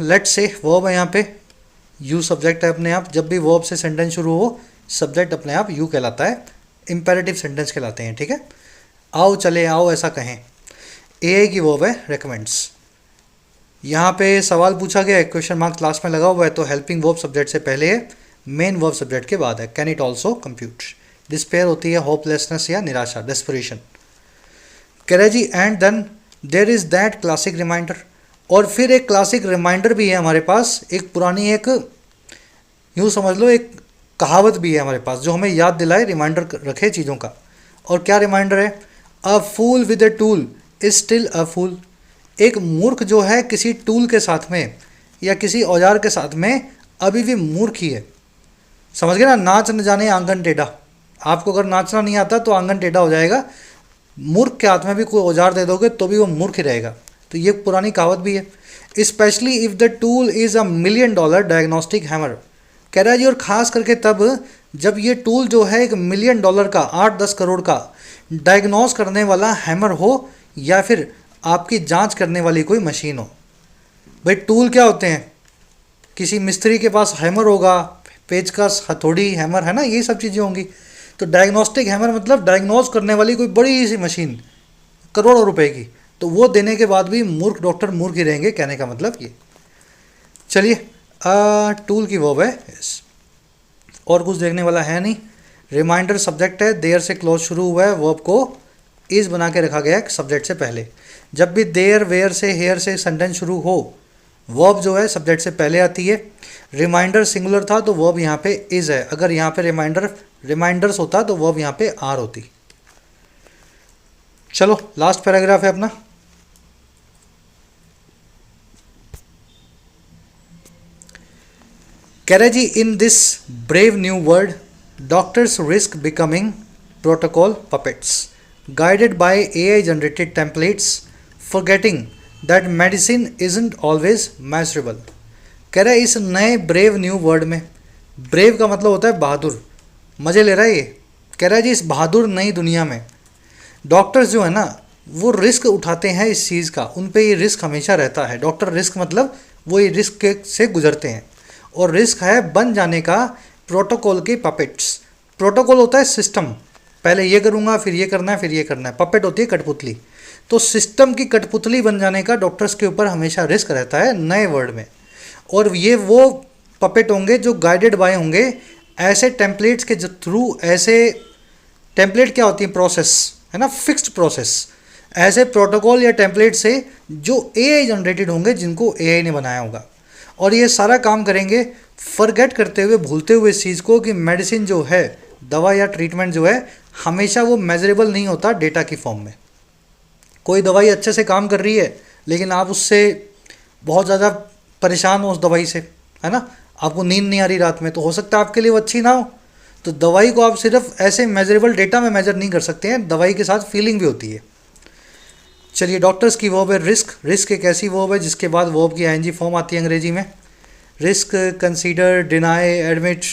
लेट्स से वर्ब है यहाँ पे, यू सब्जेक्ट है अपने आप। जब भी वर्ब से सेंटेंस शुरू हो, सब्जेक्ट अपने आप यू कहलाता है, इंपेरेटिव सेंटेंस कहलाते हैं। ठीक है, आओ चले आओ ऐसा कहें। AI की वर्ब है रेकमेंड्स। यहाँ पे सवाल पूछा गया है, क्वेश्चन मार्क्स लास्ट में लगा हुआ है, तो हेल्पिंग वर्ब सब्जेक्ट से पहले है, मेन वर्ब सब्जेक्ट के बाद है। Can it also compute. Despair होती है होपलेसनेस या निराशा, डेस्परेशन। कह रहे जी, and then there is that classic reminder, और फिर एक क्लासिक रिमाइंडर भी है हमारे पास, एक पुरानी, एक यूँ समझ लो एक कहावत भी है हमारे पास जो हमें याद दिलाए, रिमाइंडर रखे चीज़ों का। और क्या रिमाइंडर है, a fool with a tool is still a fool. एक मूर्ख जो है किसी टूल के साथ में या किसी औजार के साथ में अभी भी मूर्ख ही है। समझ गए ना, नाच न जाने आंगन टेढ़ा। आपको अगर नाचना नहीं आता तो आंगन टेढ़ा हो जाएगा। मूर्ख के हाथ में भी कोई औजार दे दोगे तो भी वो मूर्ख ही रहेगा। तो ये पुरानी कहावत भी है। Specially if the tool is $1 million diagnostic hammer. कह रहा है जी, और ख़ास करके तब जब ये टूल जो है $1 million का, 8-10 करोड़ का डायग्नोस करने वाला हैमर हो या फिर आपकी जांच करने वाली कोई मशीन हो। भाई टूल क्या होते हैं, किसी मिस्त्री के पास हैमर होगा, पेचकस, हथौड़ी, हैमर, है ना, ये सब चीज़ें होंगी। तो डायग्नोस्टिक हैमर मतलब डायग्नोज करने वाली कोई बड़ी सी मशीन, करोड़ों रुपए की। तो वो देने के बाद भी मूर्ख डॉक्टर मूर्ख ही रहेंगे, कहने का मतलब ये। चलिए, टूल की वर्ब है yes। और कुछ देखने वाला है नहीं। रिमाइंडर सब्जेक्ट है, देयर से क्लोज शुरू हुआ है, वर्ब को इज बना के रखा गया है सब्जेक्ट से पहले। जब भी देयर, वेयर से, हेयर से सेंटेंस शुरू हो, वर्ब जो है सब्जेक्ट से पहले आती है। रिमाइंडर सिंगुलर था तो वर्ब यहाँ पे इज है। अगर यहाँ पे रिमाइंडर्स होता तो वर्ब यहाँ पे आर होती। चलो, लास्ट पैराग्राफ है अपना। कह रहे जी, in this brave new world doctors risk becoming protocol puppets guided by AI generated templates forgetting that medicine isn't always measurable. कह रहा है इस नए ब्रेव न्यू वर्ल्ड में, ब्रेव का मतलब होता है बहादुर, मज़े ले रहा है ये। कह रहा है जी, इस बहादुर नई दुनिया में डॉक्टर्स जो है ना वो रिस्क उठाते हैं इस चीज़ का, उन पे ये रिस्क हमेशा रहता है। डॉक्टर रिस्क मतलब वो ये रिस्क से गुजरते हैं, और रिस्क है बन जाने का प्रोटोकॉल के पपेट्स। प्रोटोकॉल होता है सिस्टम, पहले ये करूँगा फिर ये करना है फिर ये करना है। पपेट होती है कठपुतली। तो सिस्टम की कठपुतली बन जाने का डॉक्टर्स के ऊपर हमेशा रिस्क रहता है नए वर्ल्ड में। और ये वो पपेट होंगे जो गाइडेड बाय होंगे ऐसे टेम्पलेट्स के थ्रू। ऐसे टेम्पलेट क्या होती है, प्रोसेस है ना, फिक्स्ड प्रोसेस। ऐसे प्रोटोकॉल या टेम्पलेट से जो AI जनरेटेड होंगे, जिनको AI ने बनाया होगा। और ये सारा काम करेंगे फॉरगेट करते हुए, भूलते हुए इस चीज़ को कि मेडिसिन जो है, दवा या ट्रीटमेंट जो है, हमेशा वो मेजरेबल नहीं होता डेटा की फॉर्म में। कोई दवाई अच्छे से काम कर रही है लेकिन आप उससे बहुत ज़्यादा परेशान हो उस दवाई से, है ना, आपको नींद नहीं आ रही रात में, तो हो सकता है आपके लिए वो अच्छी ना हो। तो दवाई को आप सिर्फ ऐसे मेजरेबल डेटा में मेजर नहीं कर सकते हैं, दवाई के साथ फीलिंग भी होती है। चलिए, डॉक्टर्स की वर्ब है रिस्क। रिस्क एक ऐसी वर्ब है जिसके बाद वर्ब की ING फॉर्म आती है अंग्रेजी में। Risk, consider, deny, admit,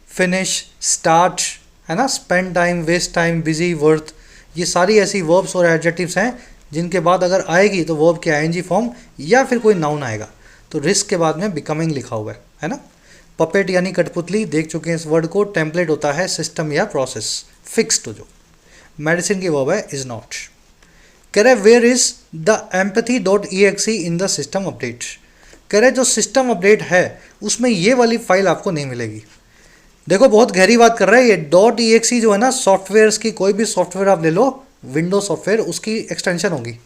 finish, start, है ना, spend time, waste time, busy, worth, ये सारी ऐसी वर्ब्स और एडजेक्टिव्स हैं जिनके बाद अगर आएगी तो वर्ब की ING फॉर्म या फिर कोई नाउन आएगा। तो रिस्क के बाद में बिकमिंग लिखा हुआ है ना। पपेट यानी कठपुतली, देख चुके हैं इस वर्ड को। टेम्पलेट होता है सिस्टम या प्रोसेस, फिक्स्ड जो। मेडिसिन की वर्ब है इज नॉट। कह रहे where is the empathy.exe in the system update. कह रहे जो सिस्टम अपडेट है उसमें ये वाली फाइल आपको नहीं मिलेगी। देखो, बहुत गहरी बात कर रहा है ये। .exe जो है ना, सॉफ्टवेयर्स की, कोई भी सॉफ्टवेयर आप ले लो, विंडो सॉफ्टवेयर, उसकी एक्सटेंशन होगी।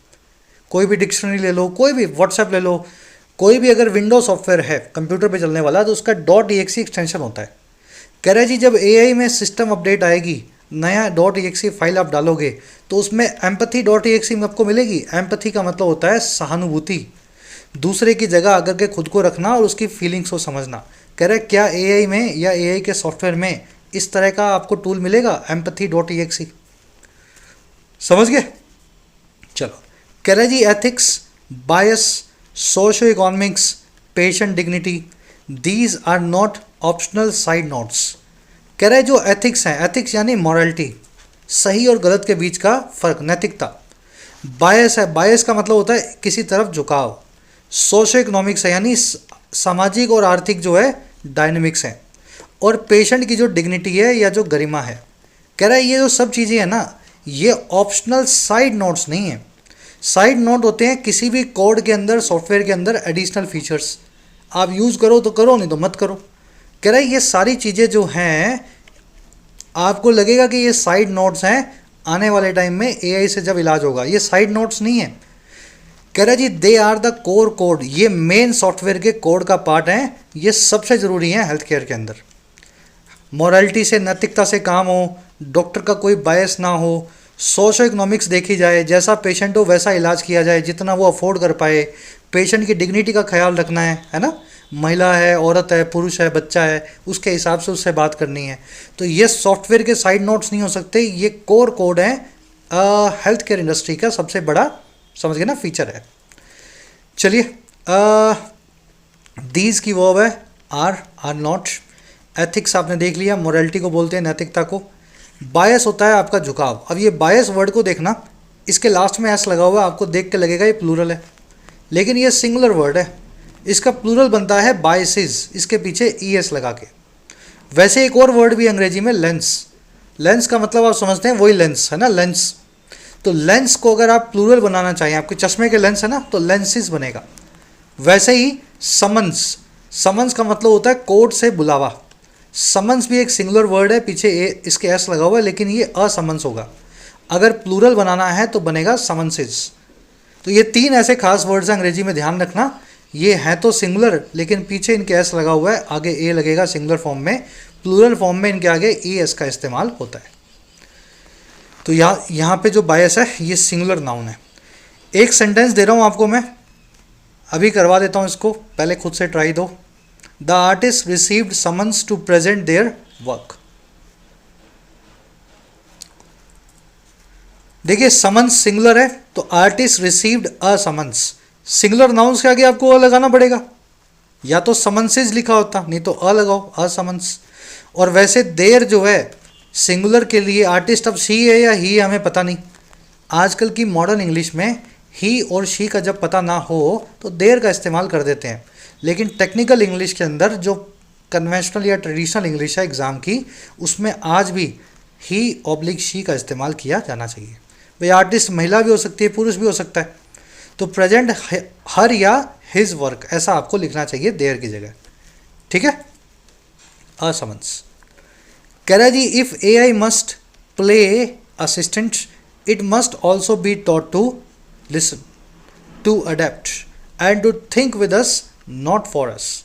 कोई भी डिक्शनरी ले लो, कोई भी व्हाट्सएप ले लो, कोई भी अगर विंडो सॉफ्टवेयर है कंप्यूटर पे चलने वाला तो उसका .exe एक्सटेंशन होता है। कह रहे जी, जब AI में सिस्टम अपडेट आएगी, नया .exe फाइल आप डालोगे तो उसमें empathy.exe में आपको मिलेगी। एम्पैथी का मतलब होता है सहानुभूति, दूसरे की जगह आकर के खुद को रखना और उसकी फीलिंग्स को समझना। कह रहे क्या AI में या AI के सॉफ्टवेयर में इस तरह का आपको टूल मिलेगा, empathy.exe। समझ गए? चलो, कह रहे जी ethics, bias, socio economics, patient dignity, these are not optional side notes. कह रहे जो एथिक्स हैं, एथिक्स यानी मॉरलिटी, सही और गलत के बीच का फर्क, नैतिकता। बायस है, बायस का मतलब होता है किसी तरफ झुकाव। सोशो इकोनॉमिक्स है यानी सामाजिक और आर्थिक जो है डायनेमिक्स हैं। और पेशेंट की जो डिग्निटी है या जो गरिमा है। कह रहा है ये जो सब चीज़ें हैं ना, ये ऑप्शनल साइड नोट्स नहीं है। साइड नोट होते हैं किसी भी कोड के अंदर, सॉफ्टवेयर के अंदर एडिशनल फीचर्स। आप यूज़ करो तो करो, नहीं तो मत करो। कह रहा है ये सारी चीज़ें जो हैं, आपको लगेगा कि ये साइड नोट्स हैं, आने वाले टाइम में AI से जब इलाज होगा, ये साइड नोट्स नहीं है। कह रहा है जी they are the core code, ये मेन सॉफ्टवेयर के कोड का पार्ट हैं, ये सबसे ज़रूरी है हेल्थ केयर के अंदर। मॉरलिटी से, नैतिकता से काम हो, डॉक्टर का कोई बायस ना हो, सोशो इकोनॉमिक्स देखी जाए, जैसा पेशेंट हो वैसा इलाज किया जाए जितना वो अफोर्ड कर पाए, पेशेंट की डिग्निटी का ख्याल रखना है ना, महिला है, औरत है, पुरुष है, बच्चा है, उसके हिसाब से उससे बात करनी है। तो ये सॉफ्टवेयर के साइड नोट्स नहीं हो सकते, ये कोर कोड है हेल्थ केयर इंडस्ट्री का सबसे बड़ा, समझ गए ना, फीचर है। चलिए, दीज की वर्ब है आर नॉट। एथिक्स आपने देख लिया, मोरालिटी को बोलते हैं, नैतिकता को। बायस होता है आपका झुकाव। अब ये बायस वर्ड को देखना, इसके लास्ट में एस लगा हुआ है, आपको देख के लगेगा ये प्लूरल है, लेकिन ये सिंगुलर वर्ड है। इसका प्लूरल बनता है बायसेस, इसके पीछे ES लगा के। वैसे एक और वर्ड भी अंग्रेजी में लेंस। लेंस का मतलब आप समझते हैं, वही लेंस है ना, लेंस। तो लेंस को अगर आप प्लूरल बनाना चाहिए, आपके चश्मे के लेंस है ना, तो लेंसेस बनेगा। वैसे ही समन्स, समन्स का मतलब होता है कोर्ट से बुलावा। समन्स भी एक सिंगुलर वर्ड है, पीछे इसके एस लगा हुआ है, लेकिन ये असमन्स होगा। अगर प्लूरल बनाना है तो बनेगा समन्सेस। तो ये 3 ऐसे खास वर्ड्स हैं अंग्रेजी में, ध्यान रखना। ये हैं तो सिंगुलर, लेकिन पीछे इनके एस लगा हुआ है, आगे ए लगेगा सिंगुलर फॉर्म में। प्लूरल फॉर्म में इनके आगे ES का इस्तेमाल होता है। तो यहाँ पे जो बायस है ये सिंगुलर नाउन है। एक सेंटेंस दे रहा हूँ आपको मैं, अभी करवा देता हूँ इसको, पहले खुद से ट्राई दो। The artist received summons to present their work. देखिए समन्स सिंगुलर है, तो artist received a summons. Singular nouns के आगे आपको अ लगाना पड़ेगा, या तो समन्सेज लिखा होता, नहीं तो अ लगाओ, अ समन्स। और वैसे देर जो है सिंगुलर के लिए, आर्टिस्ट अब शी है या ही हमें पता नहीं। आजकल की मॉडर्न इंग्लिश में ही और शी का जब पता ना हो तो देर का इस्तेमाल कर देते हैं, लेकिन टेक्निकल इंग्लिश के अंदर जो कन्वेंशनल या ट्रेडिशनल इंग्लिश है एग्ज़ाम की, उसमें आज भी ही ऑब्लिक शी का इस्तेमाल किया जाना चाहिए। भाई आर्टिस्ट महिला भी हो सकती है, पुरुष भी हो सकता है। तो प्रेजेंट हर या हिज वर्क, ऐसा आपको लिखना चाहिए देयर की जगह, ठीक है। असमन्स। कह रहा जी, if AI must play assistant, it must also be taught to listen, to adapt and to think with us, not for us.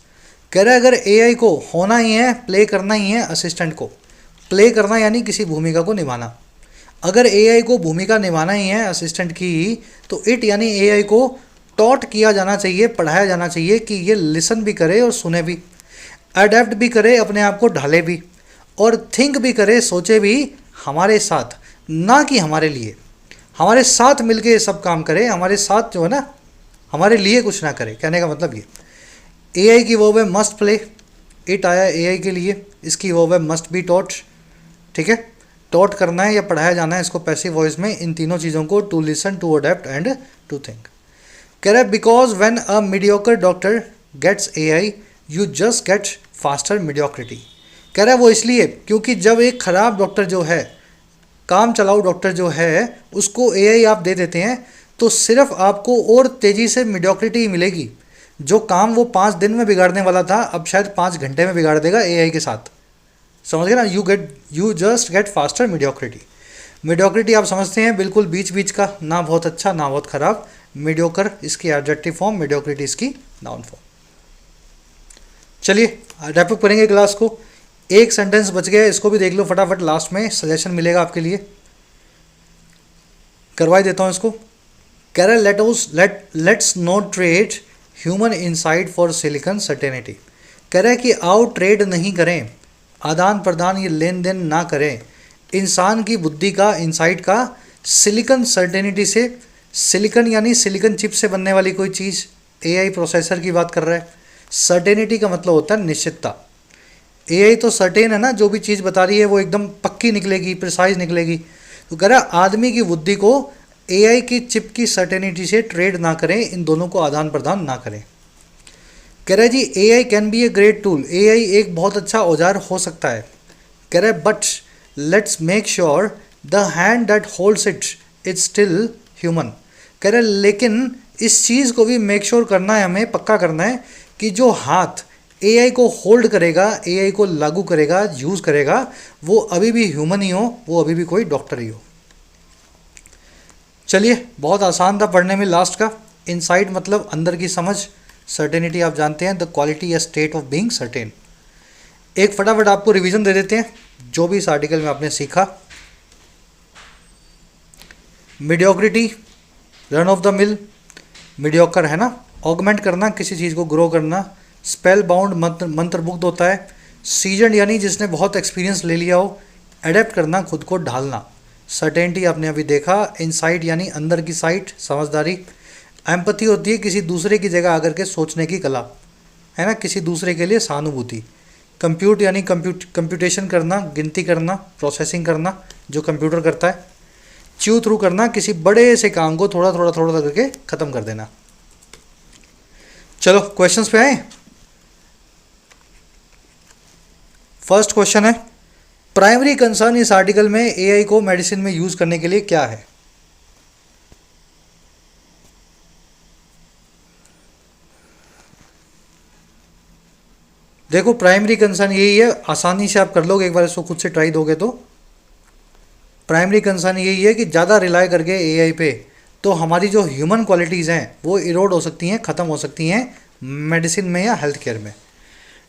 कह रहा है अगर AI को होना ही है, प्ले करना ही है, असिस्टेंट को प्ले करना यानी किसी भूमिका को निभाना। अगर AI को भूमिका निभाना ही है असिस्टेंट की, तो इट यानी AI को टॉट किया जाना चाहिए, पढ़ाया जाना चाहिए कि ये लिसन भी करे और सुने भी, अडेप्ट भी करे, अपने आप को ढाले भी, और थिंक भी करे, सोचे भी हमारे साथ, ना कि हमारे लिए। हमारे साथ मिलके ये सब काम करे, हमारे साथ जो है ना, हमारे लिए कुछ ना करे। कहने का मतलब ये, AI की वर्ब है मस्ट प्ले, इट आया AI के लिए, इसकी वर्ब है मस्ट बी टॉट, ठीक है। टॉट करना है या पढ़ाया जाना है इसको पैसिव वॉइस में, इन तीनों चीज़ों को, to listen, to adapt and to think. कह रहा है because when a mediocre doctor gets AI you just get faster mediocrity. कह रहा है वो इसलिए क्योंकि जब एक ख़राब डॉक्टर जो है, काम चलाऊ डॉक्टर जो है, उसको AI आप दे देते हैं, तो सिर्फ आपको और तेज़ी से मीडियोक्रिटी मिलेगी। जो काम वो 5 दिन में बिगाड़ने वाला था, अब शायद 5 घंटे में बिगाड़ देगा AI के साथ। समझ गए ना, you just get faster mediocrity. Mediocrity आप समझते हैं, बिल्कुल बीच बीच का, ना बहुत अच्छा ना बहुत ख़राब। मीडियोकर इसकी एडजेक्टिव फॉर्म, मीडियोक्रिटी इसकी नाउन फॉर्म। चलिए रैप अप करेंगे क्लास को। एक सेंटेंस बच गया, इसको भी देख लो फटाफट, लास्ट में सजेशन मिलेगा आपके लिए, करवाई देता हूँ इसको। कह रहा है let's not trade human insight for silicon certainty. कह रहा है कि आओ ट्रेड नहीं करें, आदान प्रदान, ये लेन देन ना करें इंसान की बुद्धि का, इनसाइट का, सिलिकन सर्टेनिटी से। सिलिकन यानी सिलिकन चिप से बनने वाली कोई चीज़, AI प्रोसेसर की बात कर रहा है। सर्टेनिटी का मतलब होता है निश्चितता। AI तो सर्टेन है ना, जो भी चीज़ बता रही है वो एकदम पक्की निकलेगी, प्रिसाइज निकलेगी। तो कह रहा है आदमी की बुद्धि को AI की चिप की सर्टेनिटी से ट्रेड ना करें, इन दोनों को आदान प्रदान ना करें। कह रहा है जी AI can be a great tool, AI एक बहुत अच्छा औजार हो सकता है। कह रहा है but let's make sure the hand that holds it is still human. कह रहा है लेकिन इस चीज़ को भी मेक श्योर करना है, हमें पक्का करना है कि जो हाथ AI को होल्ड करेगा, AI को लागू करेगा, यूज़ करेगा, वो अभी भी ह्यूमन ही हो, वो अभी भी कोई डॉक्टर ही हो। चलिए बहुत आसान था पढ़ने में। लास्ट का इनसाइट मतलब अंदर की समझ, सर्टेनिटी आप जानते हैं, द क्वालिटी या स्टेट ऑफ बीइंग सर्टेन। एक फटाफट आपको रिवीजन दे देते हैं जो भी इस आर्टिकल में आपने सीखा। Mediocrity, run of the mill, mediocre है ना, ऑगमेंट करना, किसी चीज़ को ग्रो करना, स्पेल बाउंड मंत्रमुग्ध होता है, सीजन यानी जिसने बहुत एक्सपीरियंस ले लिया हो, एडेप्ट करना, खुद को ढालना, सर्टेनिटी आपने अभी देखा, इनसाइट यानी अंदर की साइट, समझदारी, एम्पैथी होती है किसी दूसरे की जगह आकर के सोचने की कला, है ना, किसी दूसरे के लिए सहानुभूति, कंप्यूट यानी कंप्यूटेशन करना, गिनती करना, प्रोसेसिंग करना जो कंप्यूटर करता है, च्यू थ्रू करना, किसी बड़े से काम को थोड़ा थोड़ा थोड़ा करके ख़त्म कर देना। चलो क्वेश्चंस पे आए। फर्स्ट क्वेश्चन है, प्राइमरी कंसर्न इस आर्टिकल में एआई को मेडिसिन में यूज करने के लिए क्या है? देखो प्राइमरी कंसर्न यही है, आसानी से आप कर लोगे एक बार इसको खुद से ट्राई दोगे तो। प्राइमरी कंसर्न यही है कि ज़्यादा रिलाय करके एआई पे तो हमारी जो ह्यूमन क्वालिटीज़ हैं वो इरोड हो सकती हैं, ख़त्म हो सकती हैं मेडिसिन में या हेल्थ केयर में।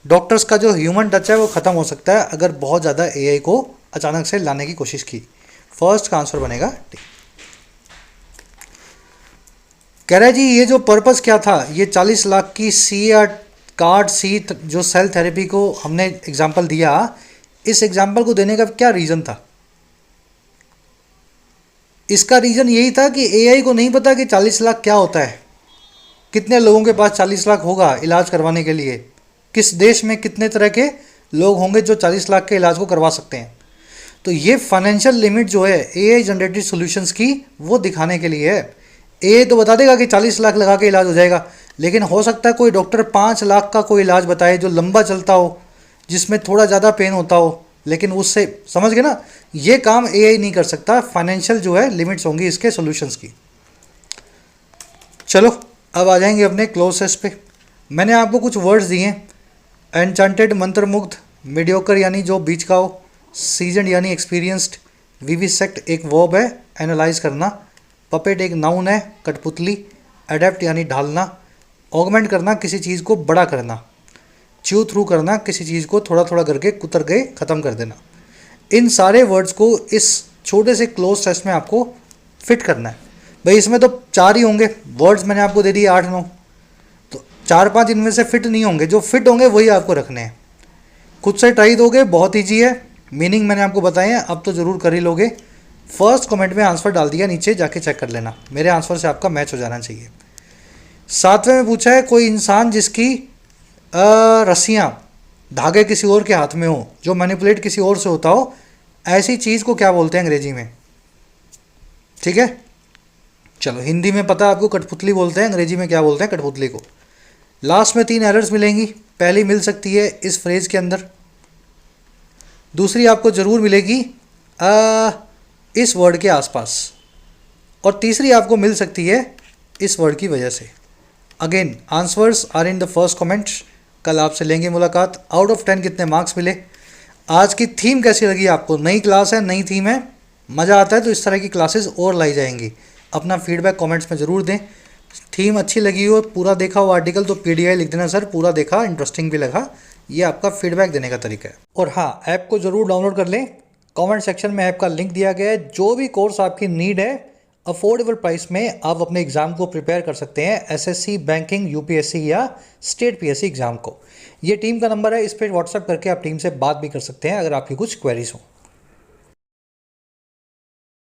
डॉक्टर्स का जो ह्यूमन टच है वो ख़त्म हो सकता है अगर बहुत ज़्यादा एआई को अचानक से लाने की कोशिश की। फर्स्ट का आंसर बनेगा डी। कह रहा है जी ये जो पर्पस क्या था, ये 40 लाख की सी या कार्ड सी जो सेल थेरेपी को हमने एग्जाम्पल दिया, इस एग्जाम्पल को देने का क्या रीज़न था? इसका रीज़न यही था कि एआई को नहीं पता कि 40 लाख क्या होता है, कितने लोगों के पास 40 लाख होगा इलाज करवाने के लिए, किस देश में कितने तरह के लोग होंगे जो 40 लाख के इलाज को करवा सकते हैं। तो ये फाइनेंशियल लिमिट जो है एआई जनरेटेड सॉल्यूशंस की वो दिखाने के लिए है। एआई तो बता देगा कि 40 लाख लगा के इलाज हो जाएगा, लेकिन हो सकता है कोई डॉक्टर 5 लाख का कोई इलाज बताए जो लंबा चलता हो, जिसमें थोड़ा ज़्यादा पेन होता हो, लेकिन उससे समझ गए ना, ये काम एआई नहीं कर सकता। फाइनेंशियल जो है लिमिट्स होंगी इसके सॉल्यूशंस की। चलो अब आ जाएंगे अपने क्लोजेस्ट पे। मैंने आपको कुछ वर्ड्स दिए हैं, एनचांटेड मंत्रमुग्ध, मीडियोकर यानी जो बीच का हो, सीजनड यानी एक्सपीरियंस्ड, विविसेक्ट एक वर्ब है एनालाइज करना, पपेट एक नाउन है कठपुतली, एडेप्ट यानी ढालना, ऑगमेंट करना किसी चीज़ को बड़ा करना, च्यू थ्रू करना किसी चीज़ को थोड़ा थोड़ा करके कुतर गए ख़त्म कर देना। इन सारे वर्ड्स को इस छोटे से क्लोज टेस्ट में आपको फिट करना है। भाई इसमें तो 4 ही होंगे वर्ड्स, मैंने आपको दे दिए 8-9, तो 4-5 इनमें से फिट नहीं होंगे, जो फिट होंगे वही आपको रखने हैं। खुद से ट्राई दोगे, बहुत ईजी है, मीनिंग मैंने आपको बताए हैं, अब तो ज़रूर कर ही लोगे। फर्स्ट कमेंट में आंसर डाल दिया, नीचे जाके चेक कर लेना, मेरे आंसर से आपका मैच हो जाना चाहिए। 7वें में पूछा है कोई इंसान जिसकी रस्सियाँ धागे किसी और के हाथ में हो, जो मैनिपुलेट किसी और से होता हो, ऐसी चीज़ को क्या बोलते हैं अंग्रेजी में? ठीक है, चलो हिंदी में पता है आपको कठपुतली बोलते हैं, अंग्रेजी में क्या बोलते हैं कठपुतली को। लास्ट में 3 एरर्स मिलेंगी, पहली मिल सकती है इस फ्रेज के अंदर, दूसरी आपको ज़रूर मिलेगी इस वर्ड के आसपास, और तीसरी आपको मिल सकती है इस वर्ड की वजह से। Again answers are in the first comment. कल आपसे लेंगे मुलाकात। आउट ऑफ 10 कितने मार्क्स मिले? आज की थीम कैसी लगी आपको? नई क्लास है, नई थीम है, मज़ा आता है तो इस तरह की क्लासेस और लाई जाएंगी। अपना फीडबैक कमेंट्स में ज़रूर दें। थीम अच्छी लगी हो, पूरा देखा हो आर्टिकल तो पीडीआई लिख देना सर, पूरा देखा, इंटरेस्टिंग भी लगा। ये आपका फीडबैक देने का तरीका है। और हाँ, ऐप को ज़रूर डाउनलोड कर लें, कमेंट सेक्शन में ऐप का लिंक दिया गया है। जो भी कोर्स आपकी नीड है अफोर्डेबल प्राइस में आप अपने एग्ज़ाम को प्रिपेयर कर सकते हैं, एसएससी, बैंकिंग, यूपीएससी या स्टेट पीएससी एग्ज़ाम को। ये टीम का नंबर है, इस पर व्हाट्सएप करके आप टीम से बात भी कर सकते हैं अगर आपकी कुछ क्वेरीज हो।